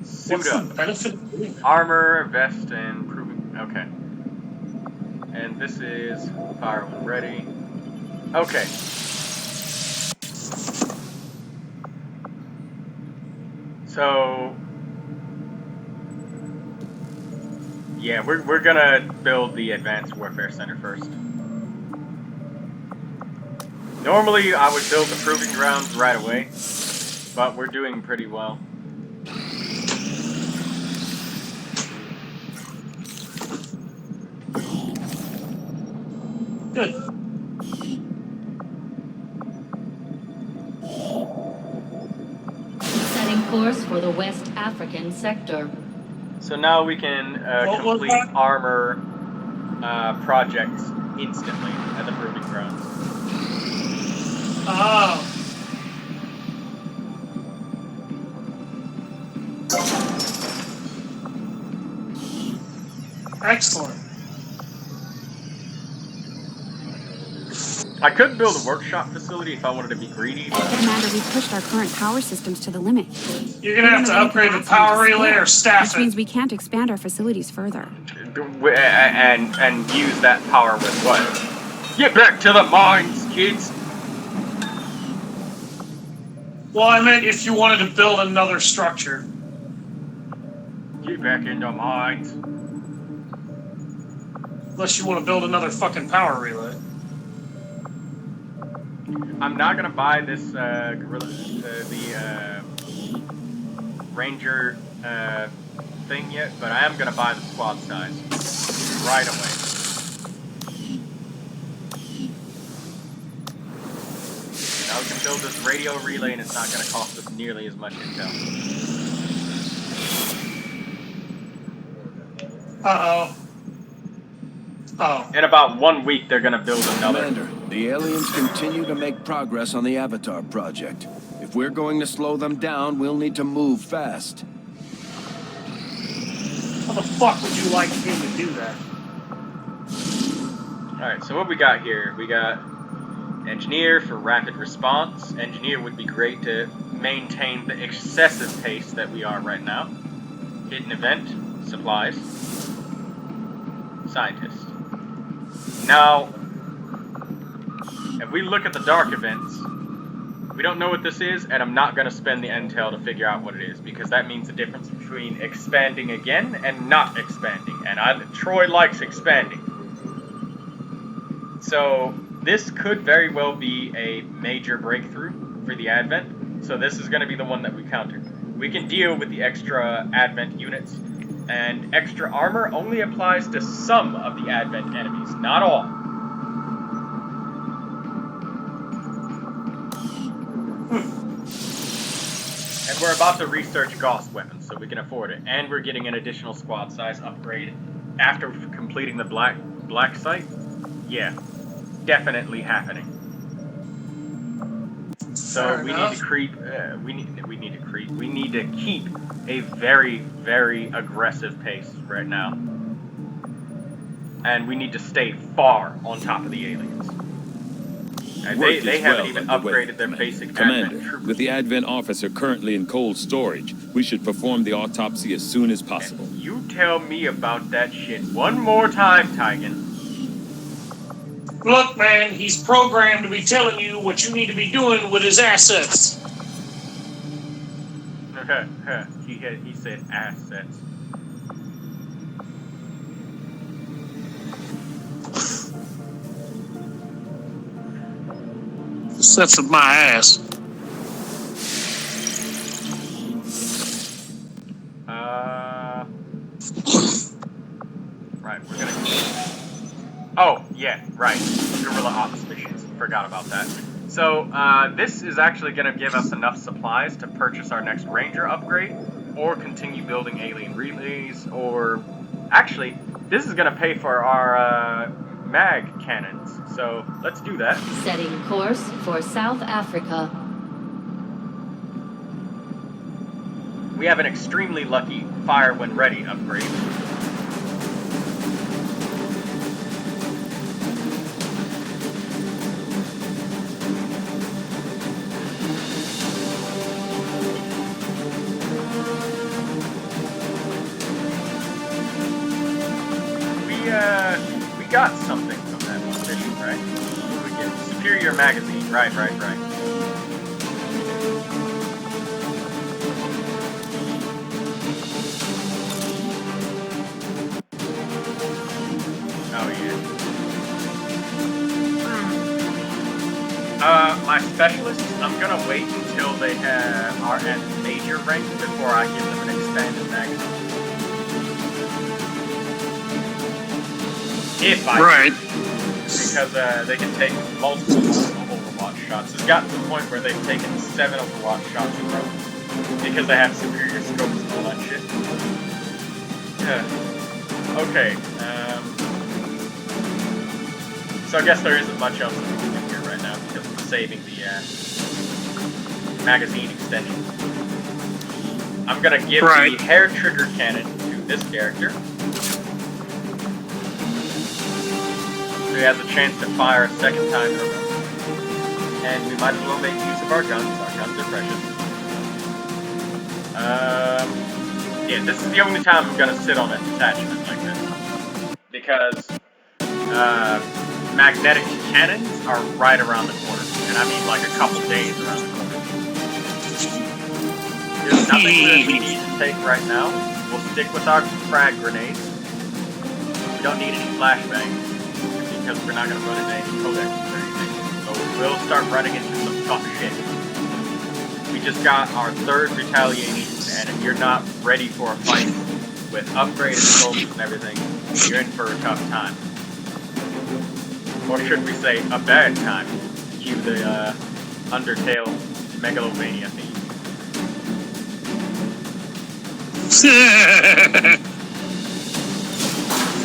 Suit What's up. the benefit of doing that? Armor, vest, and proving... Okay. And this is fire when ready. Okay. So... Yeah, we're gonna build the Advanced Warfare Center first. Normally, I would build the Proving Grounds right away, but we're doing pretty well. Good. Setting course for the West African sector. So now we can What was complete that? armor projects instantly at the Proving Grounds. Oh. Excellent. I could build a workshop facility if I wanted to be greedy, but Commander, we've pushed our current power systems to the limit. You're gonna have to upgrade the power relay or staff Which means it. we can't expand our facilities further. and use that power with what? Get back to the mines, kids! Well, I meant if you wanted to build another structure. Get back in the mines. Unless you want to build another fucking power relay. I'm not gonna buy this gorilla, ranger thing yet, but I am gonna buy the squad size right away. Now we can build this radio relay, and it's not gonna cost us nearly as much intel. Uh-oh. Oh. In about 1 week, they're gonna build another. Commander, the aliens continue to make progress on the Avatar project. If we're going to slow them down, we'll need to move fast. How the fuck would you like me to do that? Alright, so what we got here? We got engineer for rapid response. Engineer would be great to maintain the excessive pace that we are right now. Hidden event, supplies, scientist. Now, if we look at the dark events, we don't know what this is, and I'm not going to spend the intel to figure out what it is, because that means the difference between expanding again and not expanding, and Troy likes expanding. So, this could very well be a major breakthrough for the Advent, so this is going to be the one that we counter. We can deal with the extra Advent units, and extra armor only applies to some of the Advent enemies, not all. And we're about to research Gauss weapons, so we can afford it. And we're getting an additional squad size upgrade after completing the black site. Yeah, definitely happening. So we need to creep. We need to creep. We need to keep a very, very aggressive pace right now, and we need to stay far on top of the aliens. And they haven't even upgraded their basic Advent Commander, troopers. with the Advent officer currently in cold storage, we should perform the autopsy as soon as possible. And you tell me about that shit one more time, Tigan. Look, man, he's programmed to be telling you what you need to be doing with his assets. He said assets. Sets of my ass. Right, we're gonna... Oh, yeah, right. Guerrilla Ops missions. forgot about that. So, this is actually going to give us enough supplies to purchase our next Ranger upgrade, or continue building alien relays, or... Actually, this is going to pay for our, mag cannons. So, let's do that. Setting course for South Africa. We have an extremely lucky fire when ready upgrade. We got something from that mission, right? We get superior magazine. Right. Oh, yeah. My specialists, I'm gonna wait until they are at major rank before I give them an expanded magazine. If I Right. Because they can take multiple Overwatch shots. It's gotten to the point where they've taken 7 Overwatch shots in a row. Because they have superior scopes and all that shit. Yeah. Okay, so I guess there isn't much else in here right now because I'm saving the magazine extension. I'm gonna give the hair trigger cannon to this character. So he has a chance to fire a second time in a row. And we might as well make use of our guns. Our guns are precious. Yeah, this is the only time I'm gonna sit on a detachment like this. Because, magnetic cannons are right around the corner. And I mean like a couple days around the corner. There's nothing that we need to take right now. We'll stick with our frag grenades. We don't need any flashbangs. Because we're not going to run into any codex or anything. So we'll start running into some tough shit. We just got our 3rd retaliation, and if you're not ready for a fight with upgraded scopes and everything, you're in for a tough time. Or should we say, a bad time. Cue the Undertale Megalovania theme.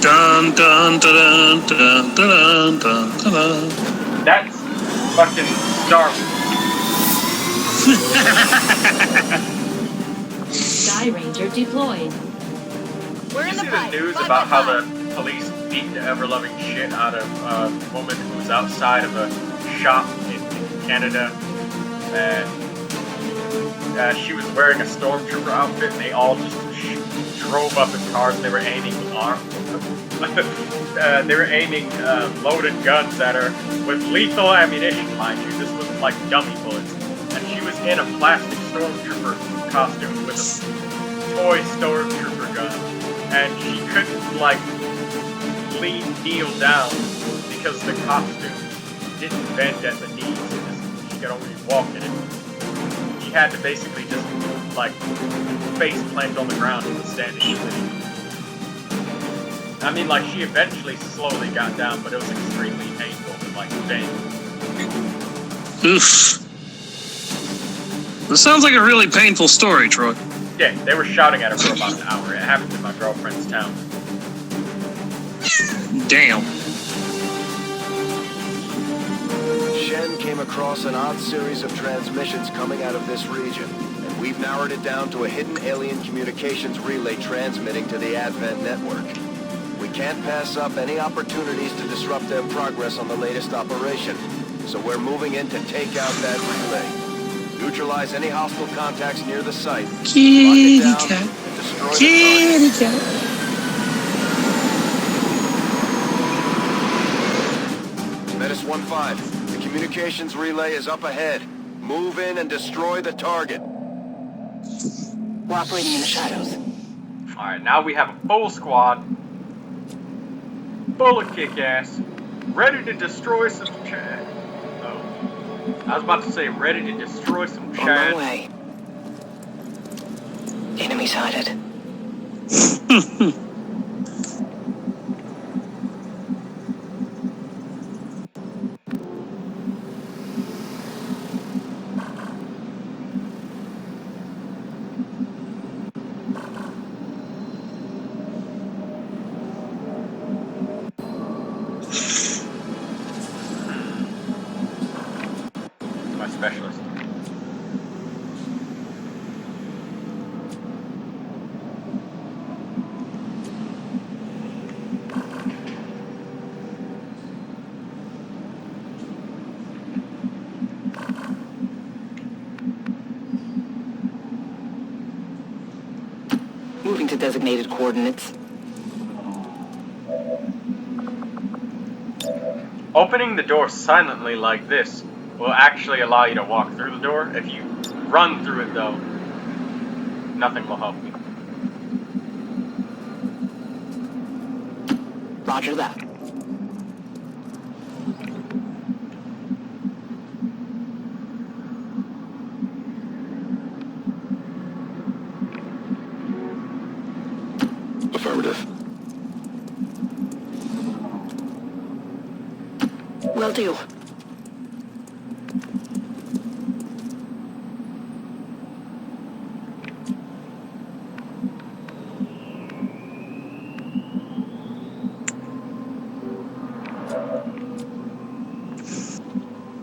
Dun dun dun dun dun dun dun dun. That's fucking Star Wars. Sky Ranger deployed. We're Did in you the see the pipe. news 5 about by how 5. the police beat the ever-loving shit out of a woman who was outside of a shop in Canada, and she was wearing a stormtrooper outfit, and they all just drove up in cars, and they were aiming loaded guns at her with lethal ammunition, mind you. This was like dummy bullets, and she was in a plastic stormtrooper costume with a toy stormtrooper gun, and she couldn't like kneel down because the costume didn't bend at the knees. She could only walk in it. She had to basically just like face plant on the ground in the standing position. I mean, like, she eventually slowly got down, but it was extremely painful to like bend. Oof. This sounds like a really painful story, Troy. Yeah, they were shouting at her for about an hour. It happened in my girlfriend's town. Damn. Shen came across an odd series of transmissions coming out of this region, and we've narrowed it down to a hidden alien communications relay transmitting to the Advent network. We can't pass up any opportunities to disrupt their progress on the latest operation, so we're moving in to take out that relay. Neutralize any hostile contacts near the site, lock it down, and destroy the target. Menace 1-5, the communications relay is up ahead. Move in and destroy the target. We're operating in the shadows. Alright, now we have a full squad. Full of kick-ass. Ready to destroy some Chad. Oh. I was about to say ready to destroy some Chad. On my way. Enemy sighted. specialist. Moving to designated coordinates. Opening the door silently like this will actually allow you to walk through the door. If you run through it, though, nothing will help you. Roger that. Affirmative. Will do.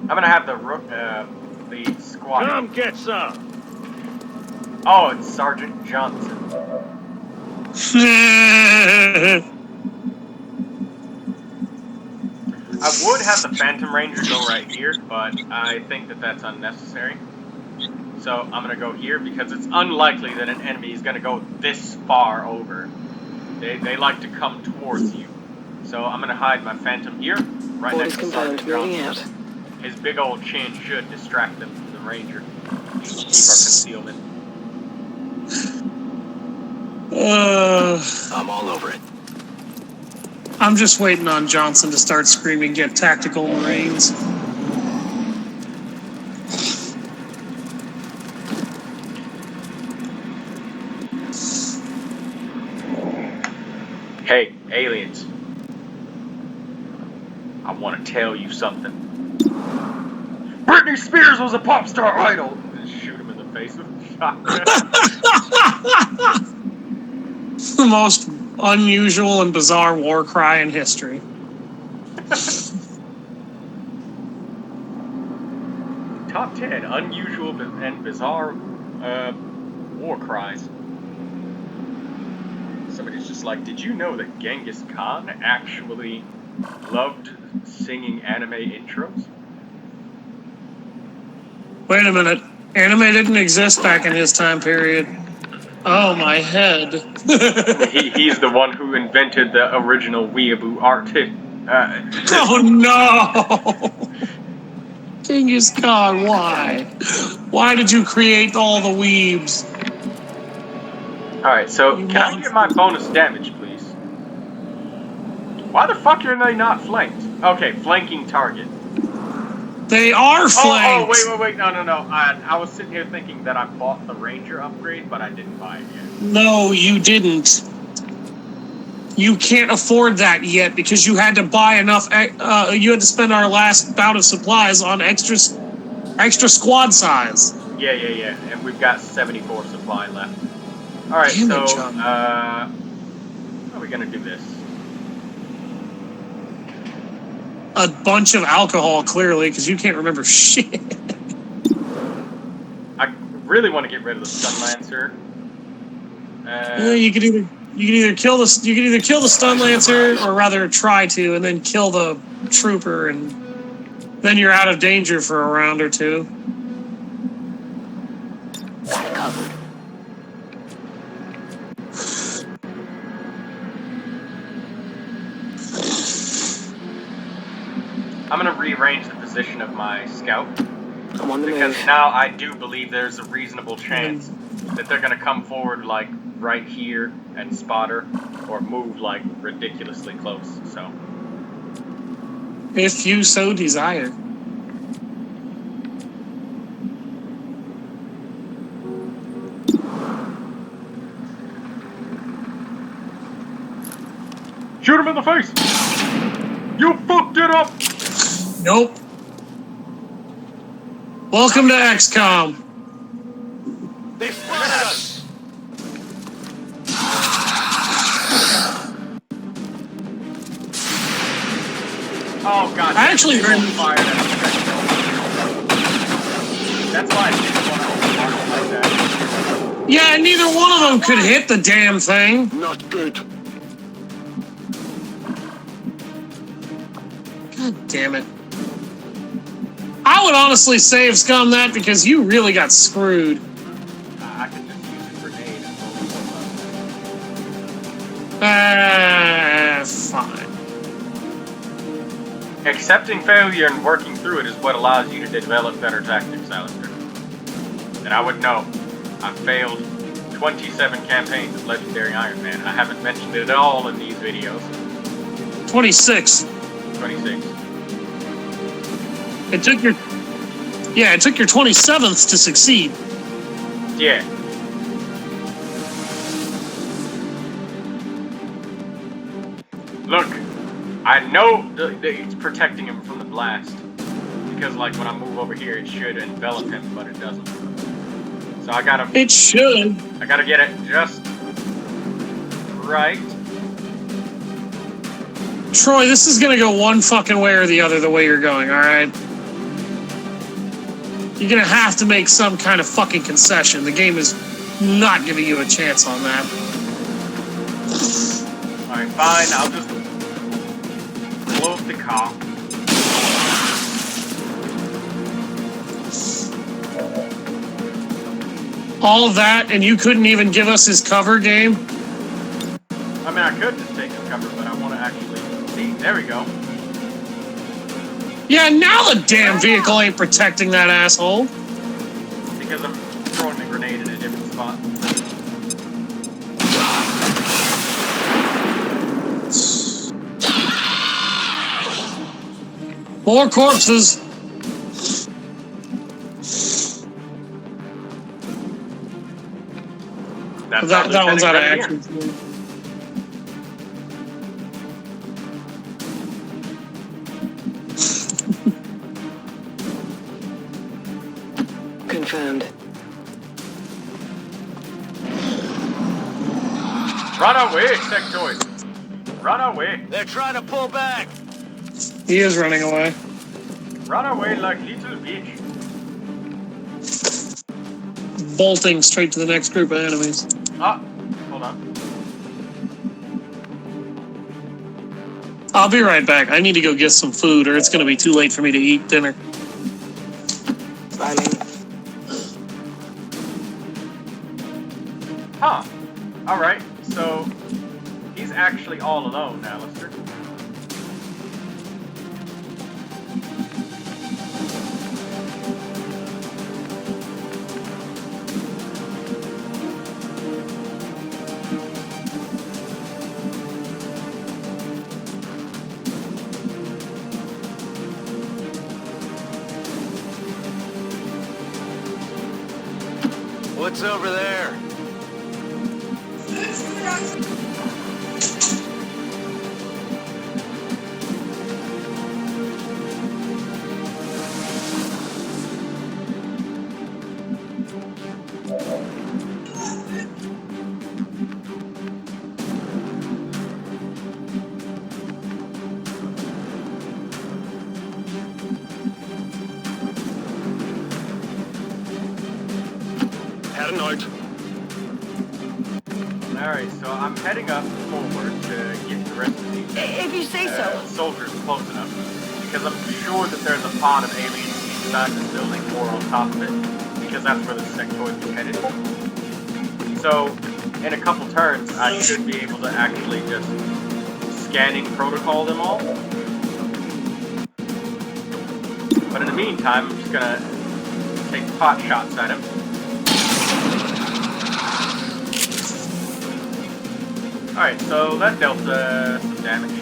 I'm gonna have the squad. Come get some. Oh, it's Sergeant Johnson. I would have the Phantom Ranger go right here, but I think that that's unnecessary. So I'm gonna go here because it's unlikely that an enemy is gonna go this far over. They like to come towards you. So I'm gonna hide my Phantom here, right Orders next to confirmed. Sergeant Moving Johnson. out. His big old chin should distract them from the Ranger. Keep our concealment. I'm all over it. I'm just waiting on Johnson to start screaming, "Get tactical, Marines." Hey, aliens. I want to tell you something. Britney Spears was a pop star idol. Just shoot him in the face with a shotgun. The most unusual and bizarre war cry in history. Top 10 unusual and bizarre war cries. Somebody's just like, did you know that Genghis Khan actually loved singing anime intros? Wait a minute. Anime didn't exist back in his time period. Oh, my head. He's the one who invented the original weeaboo art. Oh, no! Genghis Khan, why? Why did you create all the weebs? Alright, so can I get my bonus damage, please? Why the fuck are they not flanked? Okay, flanking target. They are flanked! Oh, wait, no. I was sitting here thinking that I bought the Ranger upgrade, but I didn't buy it yet. No, you didn't. You can't afford that yet because you had to buy enough. You had to spend our last bout of supplies on extra squad size. Yeah, and we've got 74 supply left. Alright, so, how are we gonna do this? A bunch of alcohol, clearly, because you can't remember shit. I really want to get rid of the Stun Lancer. You could either kill the Stun Lancer, or rather try to, and then kill the Trooper, and then you're out of danger for a round or two. Got it covered. I'm gonna rearrange the position of my scout. I'm on the Because move. now I do believe there's a reasonable chance that they're gonna come forward like right here and spot her, or move like ridiculously close, so. If you so desire. Shoot him in the face! You fucked it up! Nope. Welcome to XCOM. They spotted us. Oh god. I actually heard. That's why I didn't want to open it like that. Yeah, and neither one of them could hit the damn thing. Not good. God damn it. I would honestly say XCOM that because you really got screwed. I could just use a grenade and Fine. accepting failure and working through it is what allows you to develop better tactics, Alister. And I would know. I've failed 27 campaigns of Legendary Iron Man. I haven't mentioned it at all in these videos. 26. 26. It took your 27th to succeed. Yeah. Look, I know that it's protecting him from the blast. Because, like, when I move over here, it should envelop him, but it doesn't. So I gotta... It should. I gotta get it just... right. Troy, this is gonna go one fucking way or the other the way you're going, alright? You're gonna have to make some kind of fucking concession. The game is not giving you a chance on that. Alright, fine, I'll just... blow up the car. All that, and you couldn't even give us his cover game? I mean, I could just take his cover, but I want to actually... See, there we go. Yeah, now the damn vehicle ain't protecting that asshole. Because I'm throwing the grenade in a different spot. More corpses. That one's out of action. Confirmed. Run away, sectoid! Run away! They're trying to pull back. He is running away. Run away like little bitch. Bolting straight to the next group of enemies. Ah, hold on. I'll be right back. I need to go get some food or it's going to be too late for me to eat dinner. Huh. Alright, so he's actually all alone, Alister. What's over there? Had a note. Alright, so I'm heading up forward to get the rest of these If you say so. soldiers close enough. Because I'm sure that there's a pod of aliens inside this building or on top of it. Because that's where the sectoids are headed. So, in a couple turns, I should be able to actually just scanning protocol them all. But in the meantime, I'm just gonna take pot shots at him. Alright, so that dealt some damage.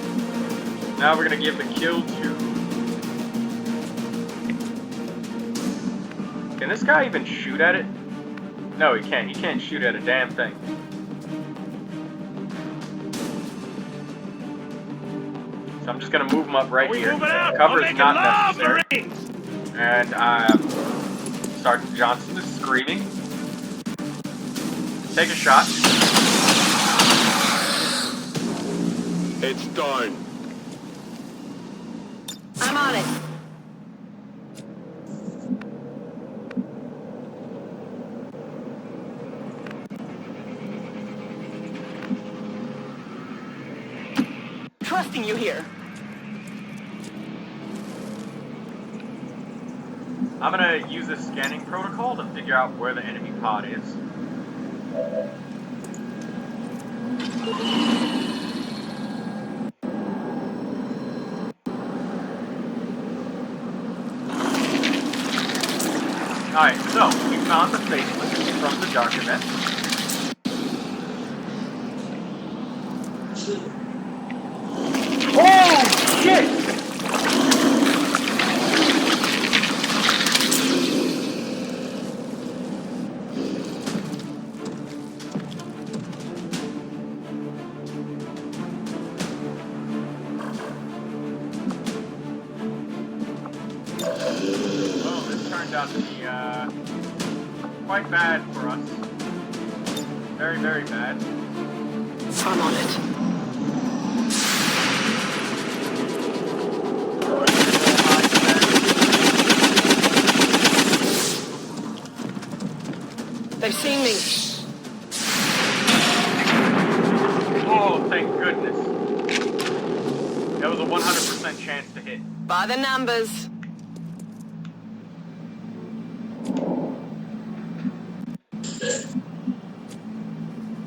Now we're gonna give the kill to... Can this guy even shoot at it? No, he can't. He can't shoot at a damn thing. So I'm just gonna move him up right here. Cover is not necessary. And Sergeant Johnson is screaming. Take a shot. It's done. I'm on it. expecting you here. I'm gonna use this scanning protocol to figure out where the enemy pod is. Alright, so we found the faceless from the dark event. Oh shit! Well, this turned out to be quite bad for us. Very, very bad. I'm on it. They've seen me. Oh, thank goodness. That was a 100% chance to hit. By the numbers.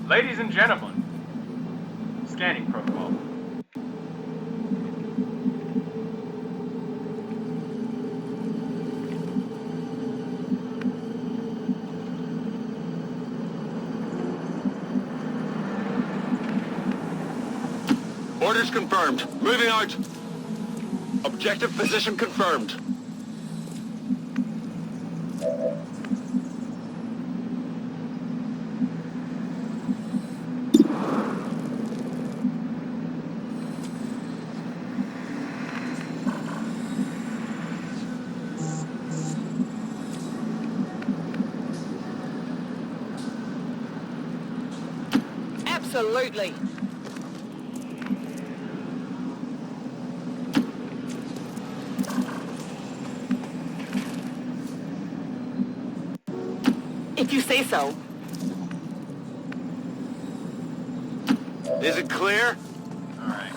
Ladies and gentlemen, scanning protocol. Orders confirmed. Moving out. Objective position confirmed. Absolutely. If you say so. Is it clear? Alright,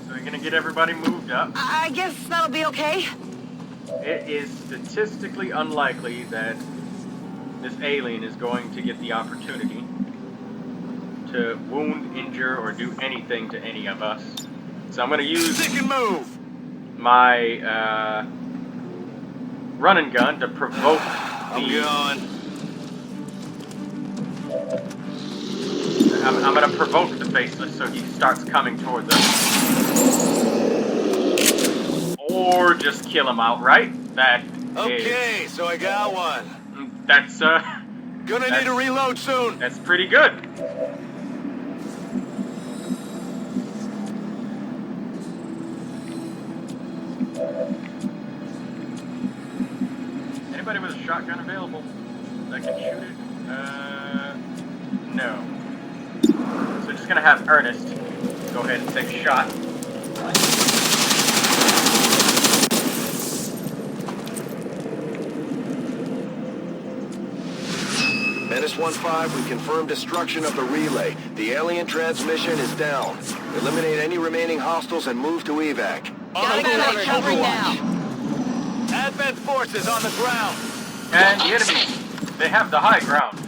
so we're gonna get everybody moved up. I guess that'll be okay. It is statistically unlikely that this alien is going to get the opportunity to wound, injure, or do anything to any of us. So I'm gonna use Stick and move! my run and gun to provoke I'm going. I'm gonna provoke the faceless so he starts coming towards us. Or just kill him outright. That Okay, so I got one. That's Gonna need a reload soon. that's pretty good. Anybody with a shotgun available that can shoot it? No. So we're just gonna have Ernest go ahead and take a shot. Menace 1-5, we confirm destruction of the relay. The alien transmission is down. Eliminate any remaining hostiles and move to evac. Gotta get covering now. Advent forces on the ground. And the enemy, they have the high ground.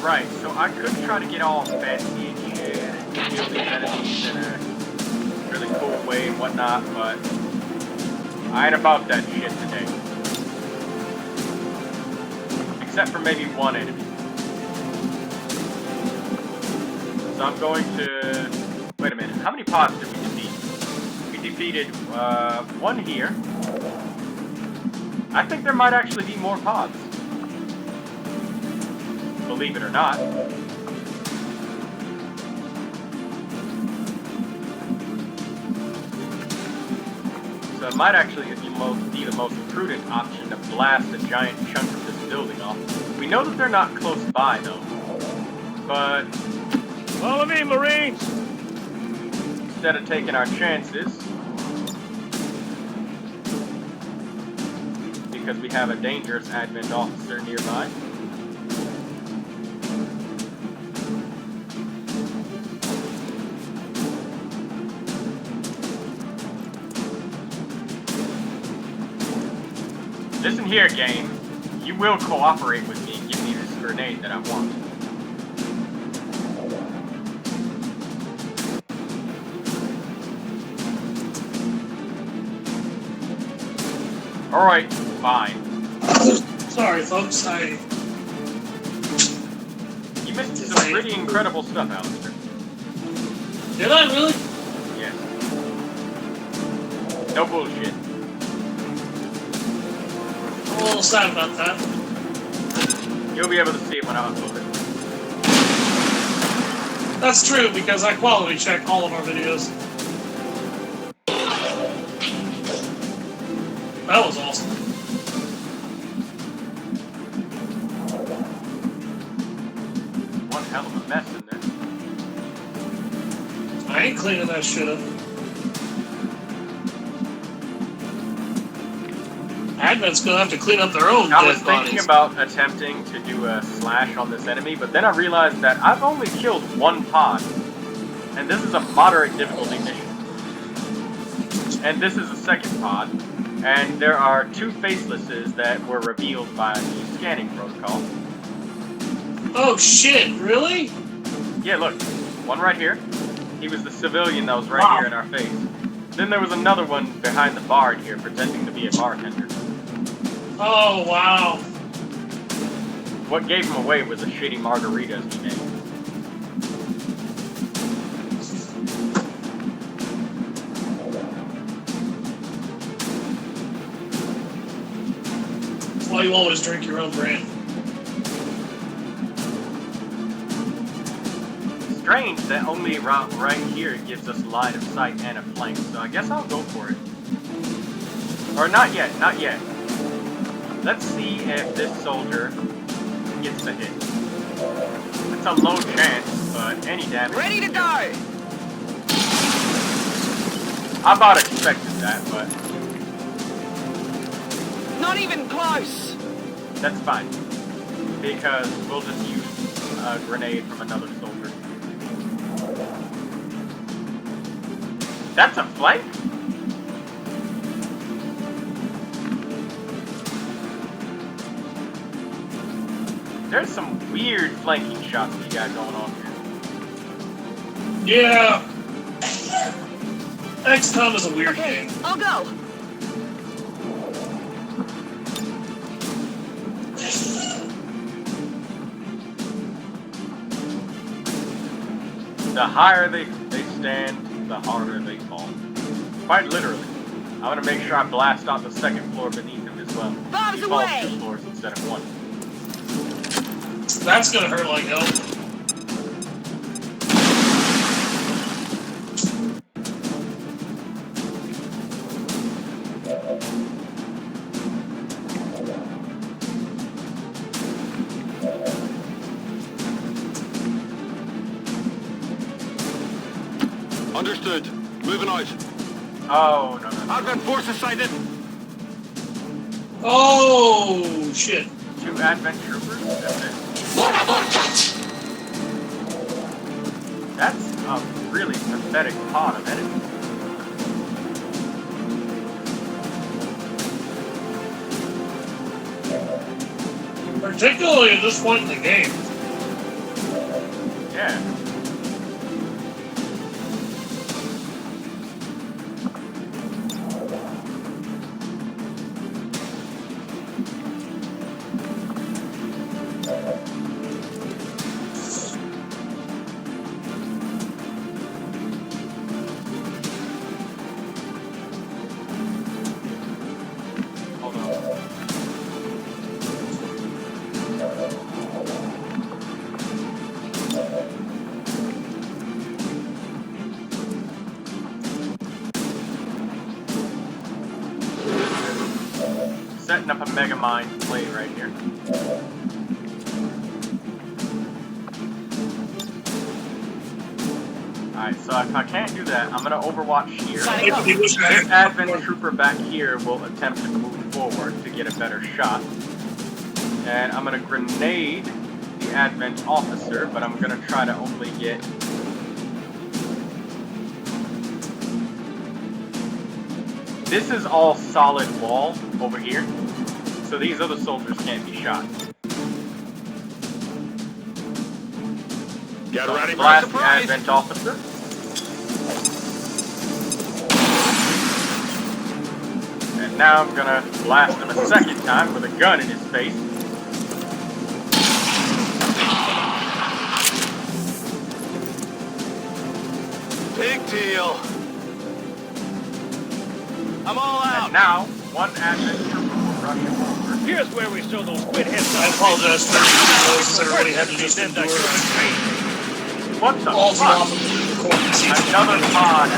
Right, so I could try to get all fancy and shit and kill these enemies in a really cool way and whatnot, but I ain't about that shit today. Except for maybe one enemy. So I'm going to... Wait a minute, how many pods did we defeat? We defeated one here. I think there might actually be more pods. Believe it or not. So so it might actually be the most prudent option to blast a giant chunk of this building off. We know that they're not close by, though. But Follow me, Marines! instead of taking our chances, because we have a dangerous advent officer nearby. Listen here, game. You will cooperate with me and give me this grenade that I want. Alright, fine. Sorry, folks. You missed some pretty incredible stuff, Alister. Did I really? Yes. No bullshit. I'm a little sad about that. You'll be able to see it when I upload it. That's true, because I quality check all of our videos. That was awesome. One hell of a mess in there. I ain't cleaning that shit up. Advent's gonna have to clean up their own I was dead thinking bodies. about attempting to do a slash on this enemy, but then I realized that I've only killed one pod. And this is a moderate difficulty mission. And this is the second pod. And there are two facelesses that were revealed by the scanning protocol. Oh shit, really? Yeah, look. One right here. He was the civilian that was right here in our face. Then there was another one behind the bar here pretending to be a bartender. Oh, wow. What gave him away was the shitty margaritas he made. That's why you always drink your own brand. Strange that only right here gives us line of sight and a flank, so I guess I'll go for it. Or not yet, not yet. Let's see if this soldier gets a hit. It's a low chance, but any damage. Ready to go! I about expected that, but Not even close! that's fine. Because we'll just use a grenade from another soldier. That's a flank? There's some weird flanking shots we got going on here. Yeah. XCOM is a weird game. I'll go! The higher they stand, the harder they fall. Quite literally. I want to make sure I blast out the second floor beneath them as well. Bombs He falls away! 2 floors instead of 1. That's gonna hurt like hell. Understood. Moving out. Oh, no. Advent forces sighted. Oh, shit. 2 Advent troopers? That's it. That's a really pathetic pod of enemies. Particularly at this point in the game. Yeah. Hold on. up a Mega Mind plate right here. Alright, so if I can't do that, I'm gonna overwatch here. This Advent Trooper back here will attempt to move forward to get a better shot. And I'm gonna grenade the Advent Officer, but I'm gonna try to only get... This is all solid wall over here, so these other soldiers can't be shot. Get ready for a Blast the surprise. Advent Officer. And now I'm gonna blast him a second time with a gun in his face. Big deal. I'm all out. And now, one Advent Trooper will rush him over. Here's where we show those squid heads. I apologize for the noises everybody had to just endure. What the All fuck? off of the recording season. Another pod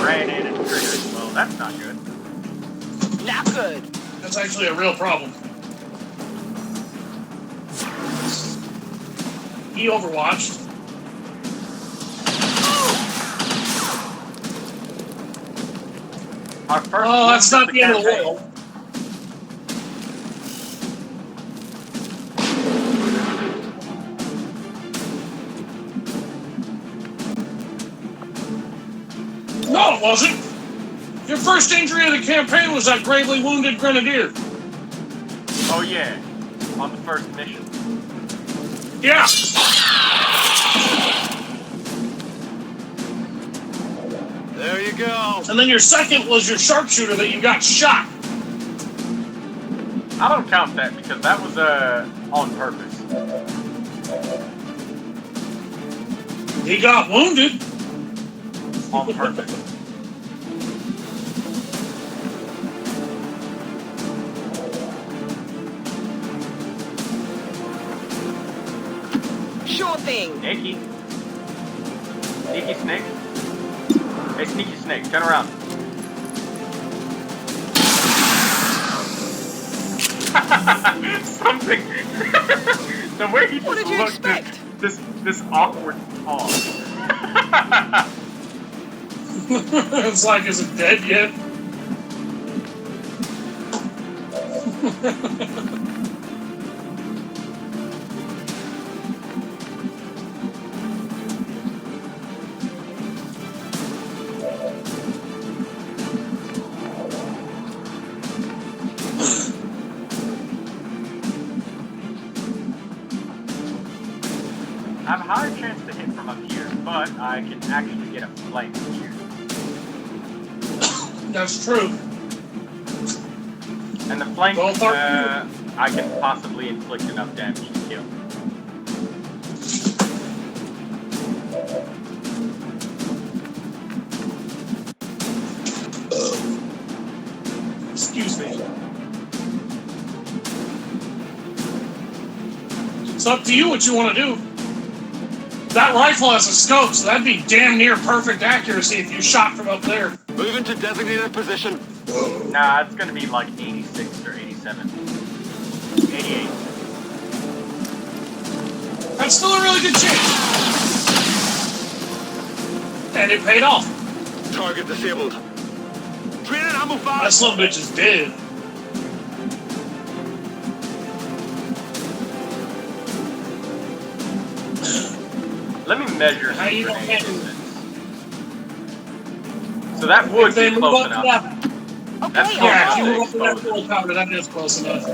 ran in and triggered. Well, that's not good. Not good. That's actually a real problem. He overwatched. Our first Oh, that's not the end of the campaign. world. No, it wasn't. Your first injury of the campaign was that gravely wounded grenadier. Oh yeah, on the first mission. Yeah. There you go. And then your second was your sharpshooter that you got shot. I don't count that because that was on purpose. He got wounded. On purpose. Sure thing. Sneaky. Sneaky snake. Hey, sneaky snake, turn around. Something. The way he What just did you looked expect? this awkward pause. It's like, is it dead yet? I have a higher chance to hit from up here, but I can actually get a flank here. That's true. And the flank, Well, I can possibly inflict enough damage to kill. Excuse me. It's up to you what you want to do. That rifle has a scope, so that'd be damn near perfect accuracy if you shot from up there. Moving to designated position. Nah, it's gonna be like 86 or 87. 88. That's still a really good chance. And it paid off. Target disabled. Training ammo That five. son of a bitch is dead. Let me measure How you some don't grenade have to- distance. So that would If they be move close up to enough. that, That's Okay, close yeah, if enough you to move up to that expose full it. cover, that is close enough.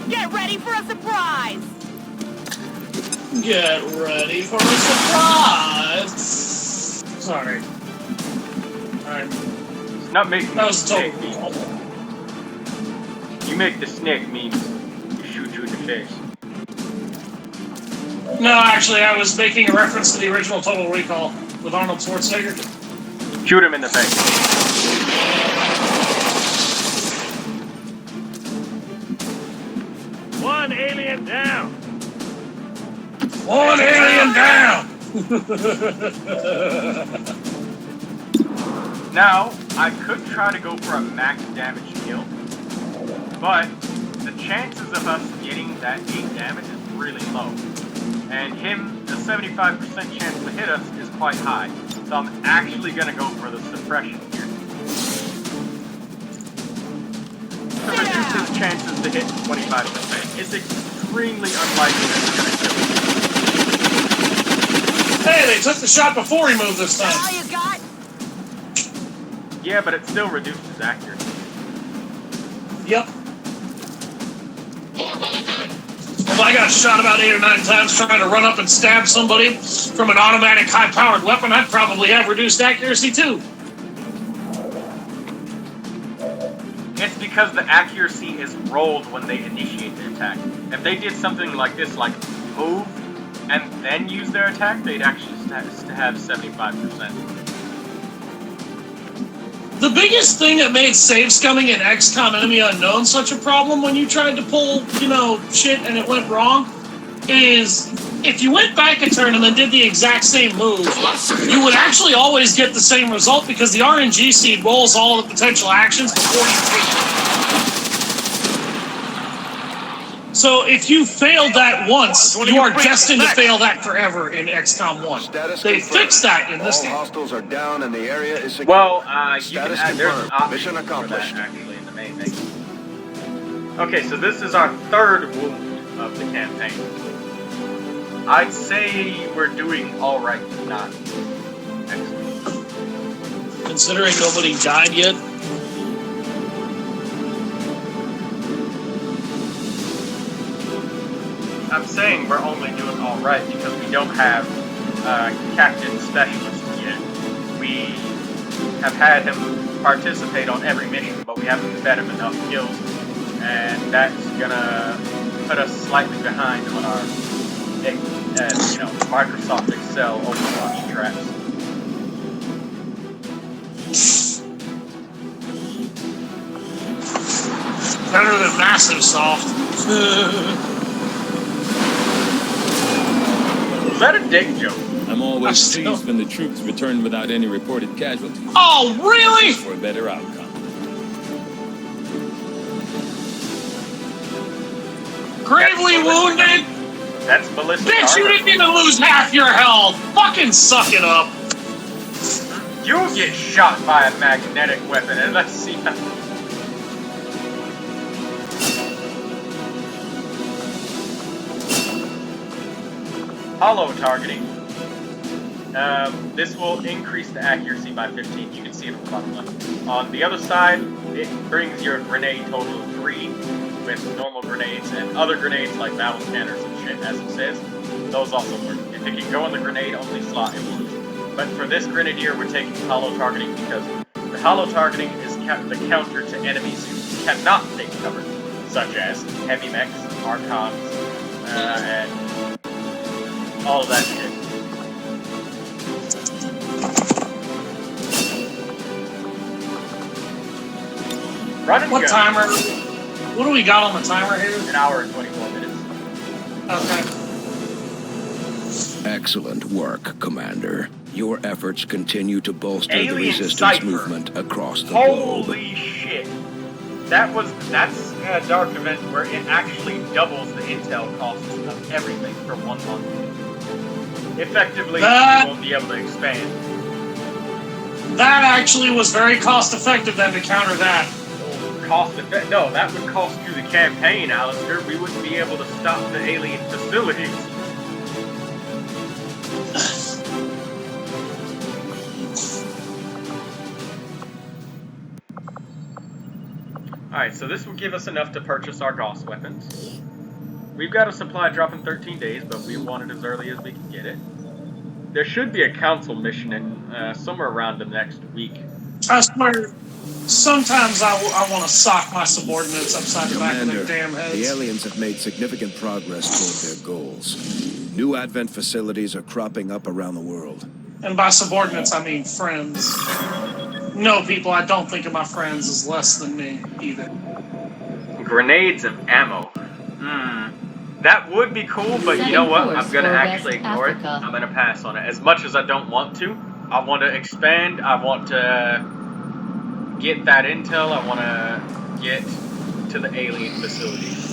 Get ready for a surprise. Get ready for a surprise. Sorry. Alright, It's not making that the was a total snake recall. mean. You make the snake mean you shoot you in the face. No, actually, I was making a reference to the original Total Recall with Arnold Schwarzenegger. Shoot him in the face. One alien down. One alien down! Now, I could try to go for a max damage kill, but the chances of us getting that 8 damage is really low. And him, the 75% chance to hit us is quite high. So I'm actually going to go for the suppression here. To reduce his chances to hit 25%. It's extremely unlikely that he's going to kill him. Hey, they took the shot before he moved this time. All you got? Yeah, but it still reduced his accuracy. Yep. If I got shot about 8 or 9 times trying to run up and stab somebody from an automatic high-powered weapon, I'd probably have reduced accuracy too. It's because the accuracy is rolled when they initiate the attack. If they did something like this, like move and then use their attack, they'd actually have 75%. The biggest thing that made save scumming in XCOM Enemy Unknown such a problem when you tried to pull, shit and it went wrong is if you went back a turn and then did the exact same move, you would actually always get the same result because the RNG seed rolls all the potential actions before you take it. So if you failed that once, you are destined to fail that forever in XCOM 1. They fixed that in this game. All hostiles are down and the area is secure. Well, you can Status add, there's an confirmed. option Mission accomplished. for that, actually, in the main menu. Okay, so this is our 3rd wound of the campaign. I'd say we're doing alright, not excellent. Considering nobody died yet. I'm saying we're only doing alright because we don't have Captain Specialist yet. We have had him participate on every mission, but we haven't fed him enough kills, and that's gonna put us slightly behind on our, Microsoft Excel Overwatch traps. Better than Massive Soft. Is that a dick joke? I'm always pleased when the troops return without any reported casualties. Oh, really? For a better outcome. Gravely wounded? That's ballistic Bitch, you armor. didn't even lose half your health! Fucking suck it up! You'll get shot by a magnetic weapon, and let's see how... Hollow targeting. This will increase the accuracy by 15. You can see it on the bottom left. On the other side, it brings your grenade total to 3 with normal grenades and other grenades like battle scanners and shit, as it says. Those also work. If it can go in the grenade-only slot, it works. But for this grenadier, we're taking hollow targeting because the hollow targeting is the counter to enemies who cannot take cover, such as heavy mechs, archons, and all of that shit. Run and What go. timer? What do we got on the timer here? 1 hour and 24 minutes. Okay. Excellent work, Commander. Your efforts continue to bolster the Alien resistance Cypher. movement across the globe. Holy shit. That's a dark event where it actually doubles the intel costs of everything for 1 month. Effectively, you won't be able to expand. That actually was very cost effective then to counter that. No, that would cost you the campaign, Alister. We wouldn't be able to stop the alien facilities. Alright, so this will give us enough to purchase our Gauss weapons. We've got a supply drop in 13 days, but we want it as early as we can get it. There should be a council mission in somewhere around the next week. I swear, sometimes I want to sock my subordinates upside the back of Commander, their damn heads. the aliens have made significant progress toward their goals. New Advent facilities are cropping up around the world. And by subordinates, I mean friends. No, people, I don't think of my friends as less than me, either. Grenades and ammo. That would be cool, but you know what? I'm gonna actually ignore it. I'm gonna pass on it. As much as I don't want to, I want to expand. I want to get that intel, I want to get to the alien facilities.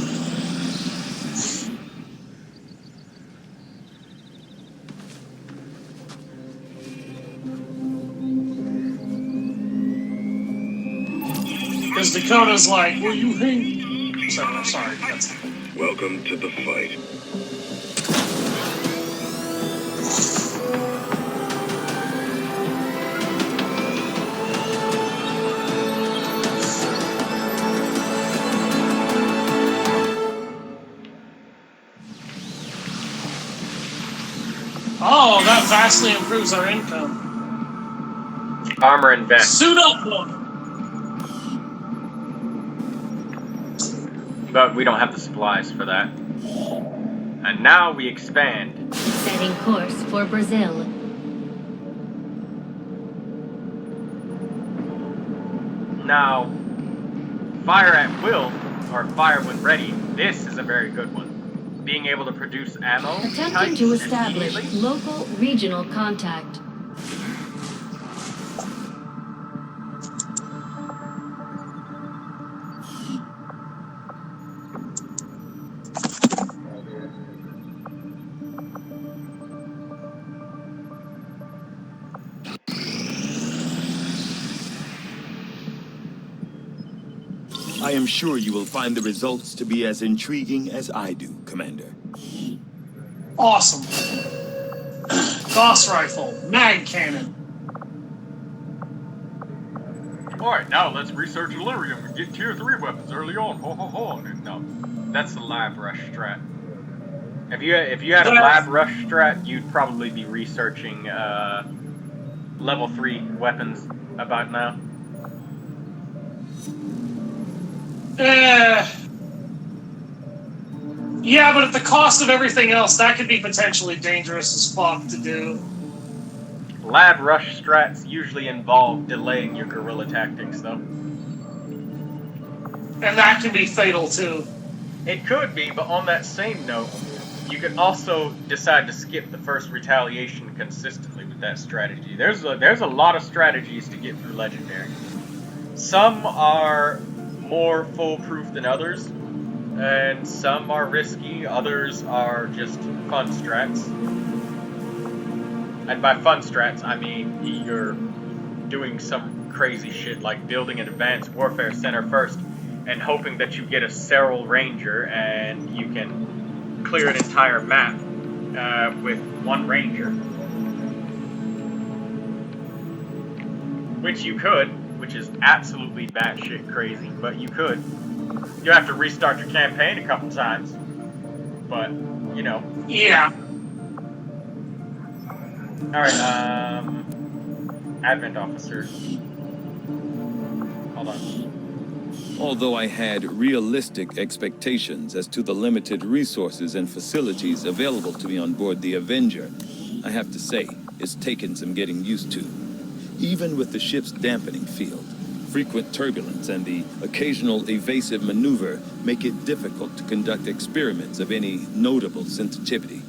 Because Dakota's like, will you hang? Sorry. Welcome to the fight. Oh, that vastly improves our income. Armor and vest. Suit up, look. But we don't have the supplies for that. And now we expand. Setting course for Brazil. Now, fire at will, or fire when ready, this is a very good one. Being able to produce ammo. Attempting to establish local regional contact. I am sure you will find the results to be as intriguing as I do, Commander. Awesome. Gauss rifle, mag cannon. Alright, now let's research Delirium and get tier 3 weapons early on. Ho ho ho. No, that's the lab rush strat. If you had a lab rush strat, you'd probably be researching level 3 weapons about now. Yeah, but at the cost of everything else, that could be potentially dangerous as fuck to do. Lab rush strats usually involve delaying your guerrilla tactics, though. And that can be fatal, too. It could be, but on that same note, you could also decide to skip the first retaliation consistently with that strategy. There's a lot of strategies to get through Legendary. Some are more foolproof than others, and some are risky, others are just fun strats. And by fun strats, I mean you're doing some crazy shit like building an advanced warfare center first and hoping that you get a Serral Ranger and you can clear an entire map with one Ranger. Which you could, which is absolutely batshit crazy, but you could. You have to restart your campaign a couple times, but, you know. Yeah. Alright, Advent Officer. Hold on. Although I had realistic expectations as to the limited resources and facilities available to me on board the Avenger, I have to say, it's taken some getting used to. Even with the ship's dampening field, frequent turbulence and the occasional evasive maneuver make it difficult to conduct experiments of any notable sensitivity.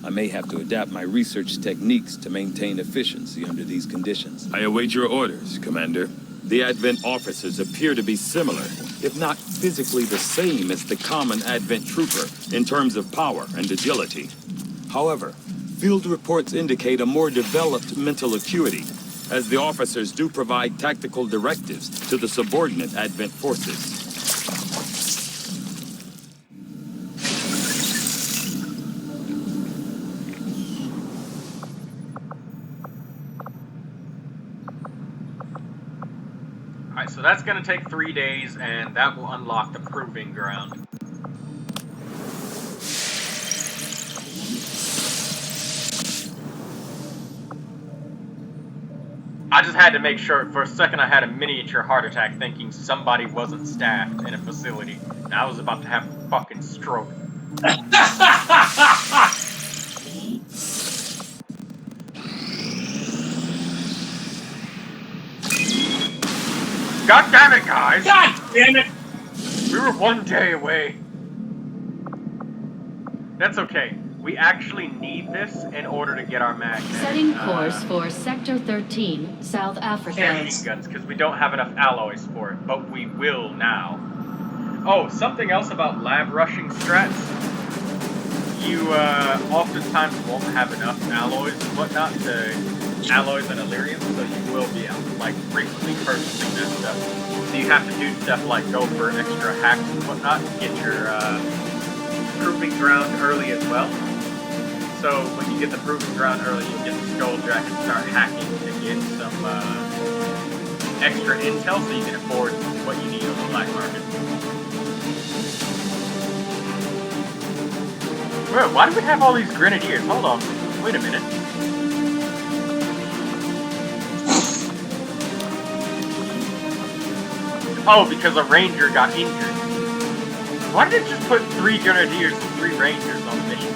I may have to adapt my research techniques to maintain efficiency under these conditions. I await your orders, Commander. The Advent officers appear to be similar, if not physically the same as the common Advent trooper in terms of power and agility. However, field reports indicate a more developed mental acuity, as the officers do provide tactical directives to the subordinate Advent forces. Alright, so that's going to take 3 days, and that will unlock the Proving Ground. I just had to make sure. For a second I had a miniature heart attack thinking somebody wasn't staffed in a facility. And I was about to have a fucking stroke. God damn it, guys! God damn it! We were 1 day away. That's okay. we actually need this in order to get our magnet. Setting course for Sector 13, South Africa. Machine guns, because we don't have enough alloys for it, but we will now. Oh, something else about lab rushing strats. You oftentimes won't have enough alloys and whatnot alloys and Illyrium, so you will be like frequently purchasing that stuff. So you have to do stuff like go for extra hacks and whatnot to get your proving ground early as well. So when you get the proving ground early, you get the Skulljack and start hacking to get some extra intel so you can afford what you need on the black market. Wait, why do we have all these grenadiers? Hold on. Wait a minute. Oh, because a ranger got injured. Why did it just put 3 grenadiers and 3 rangers on the mission?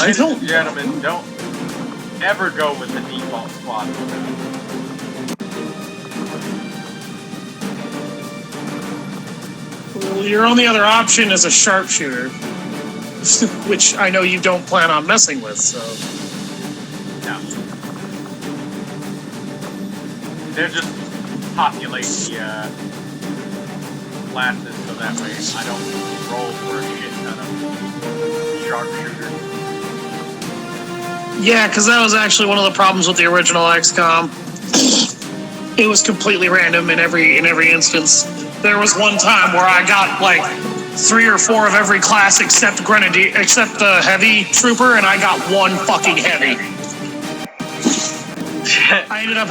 Ladies and gentlemen, don't ever go with the default squad. Well, your only other option is a sharpshooter, which I know you don't plan on messing with, so... No. They're just populate the classes so that way I don't roll for a shit ton of sharpshooters. Yeah, because that was actually one of the problems with the original XCOM. It was completely random in every instance. There was one time where I got like 3 or 4 of every class except the heavy trooper, and I got 1 fucking heavy. I ended up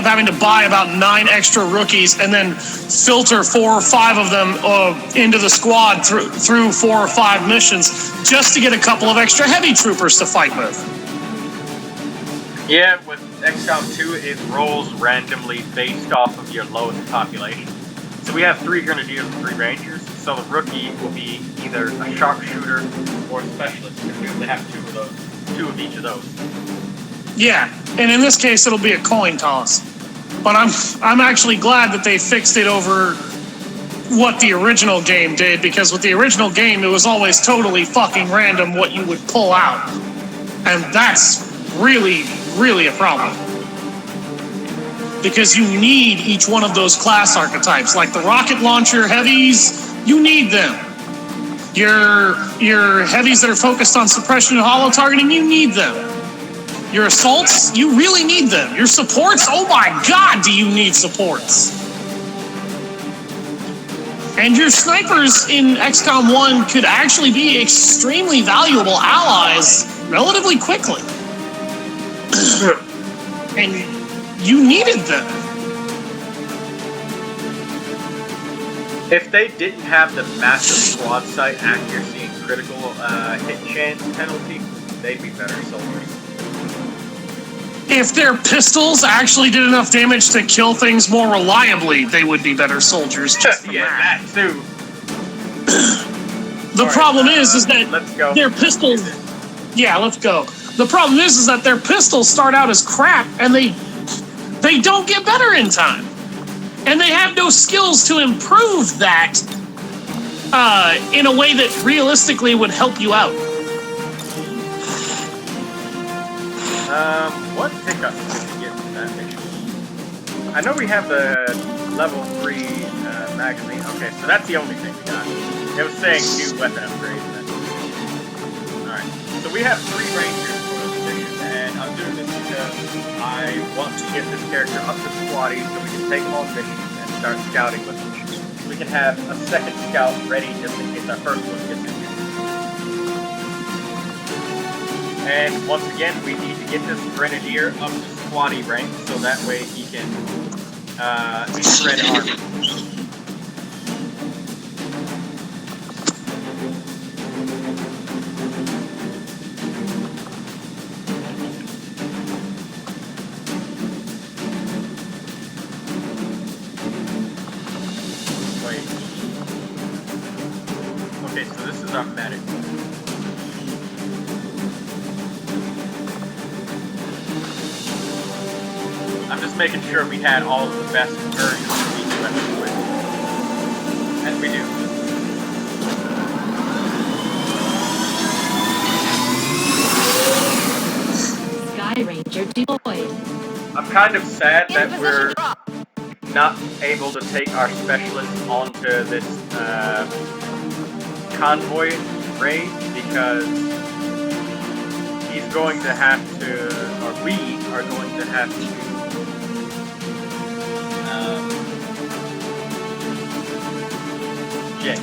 having to buy about 9 extra rookies and then filter 4 or 5 of them into the squad through 4 or 5 missions just to get a couple of extra heavy troopers to fight with. Yeah, with XCOM 2, it rolls randomly based off of your lowest population. So we have 3 grenadiers and 3 rangers, so the rookie will be either a sharpshooter or a specialist, because we only have 2 of each of those. Yeah, and in this case, it'll be a coin toss. But I'm actually glad that they fixed it over what the original game did, because with the original game, it was always totally fucking random what you would pull out. And that's really, really a problem. Because you need each one of those class archetypes. Like the rocket launcher heavies, you need them. Your heavies that are focused on suppression and holo targeting, you need them. Your assaults, you really need them. Your supports, oh my god, do you need supports. And your snipers in XCOM 1 could actually be extremely valuable allies relatively quickly. And you needed them. If they didn't have the massive squad sight accuracy and critical hit chance penalty, they'd be better soldiers. If their pistols actually did enough damage to kill things more reliably, they would be better soldiers. Just yeah, that too. The problem is that let's go. Their pistols... Yeah, let's go. The problem is that their pistols start out as crap, and they don't get better in time. And they have no skills to improve that in a way that realistically would help you out. What pickups did we get from that mission? I know we have the level 3 magazine. Okay, so that's the only thing we got. It was saying new weapon upgrade. Alright, so we have 3 rangers for this mission, and I'm doing this because I want to get this character up to squatty so we can take him on missions and start scouting with him. We can have a second scout ready just in case our first one gets injured. And once again, we need to get this Grenadier up to squatty rank so that way he can shred armor. Wait. Okay, so this is our medic. I'm just making sure we had all of the best versions of each weapon with. And we do. Sky Ranger deployed. I'm kind of sad that we're not able to take our specialists onto this convoy raid because he's going to have to, or we are going to have to shit.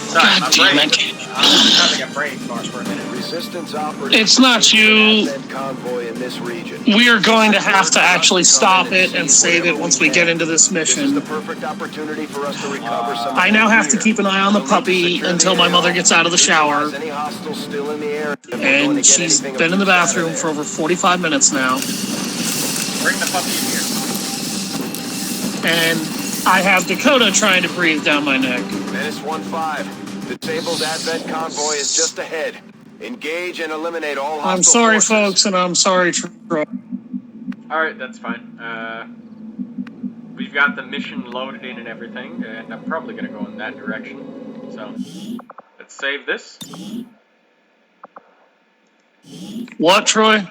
Sorry, my brain. I'm having a brain fart for a minute. Resistance operatives. It's not you. Convoy in this region. We are going to have to actually stop it and save it once we get into this This is the mission. perfect opportunity for us to recover some. I now have to keep an eye on the puppy until my mother gets out of the shower. Any hostiles still in the area? And she's been in the bathroom for over 45 minutes now. Bring the puppy in here. And I have Dakota trying to breathe down my neck. Menace 1-5. Disabled Advent convoy is just ahead. Engage and eliminate all hostile I'm sorry, forces. folks, and I'm sorry, Troy. Alright, that's fine. We've got the mission loaded in and everything, and I'm probably going to go in that direction. So, let's save this. What, Troy?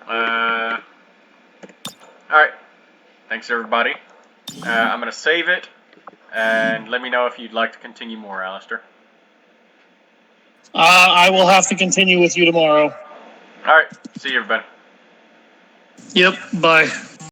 Alright. Thanks, everybody. I'm going to save it, and let me know if you'd like to continue more, Alister. I will have to continue with you tomorrow. Alright, see you, everybody. Yep, bye.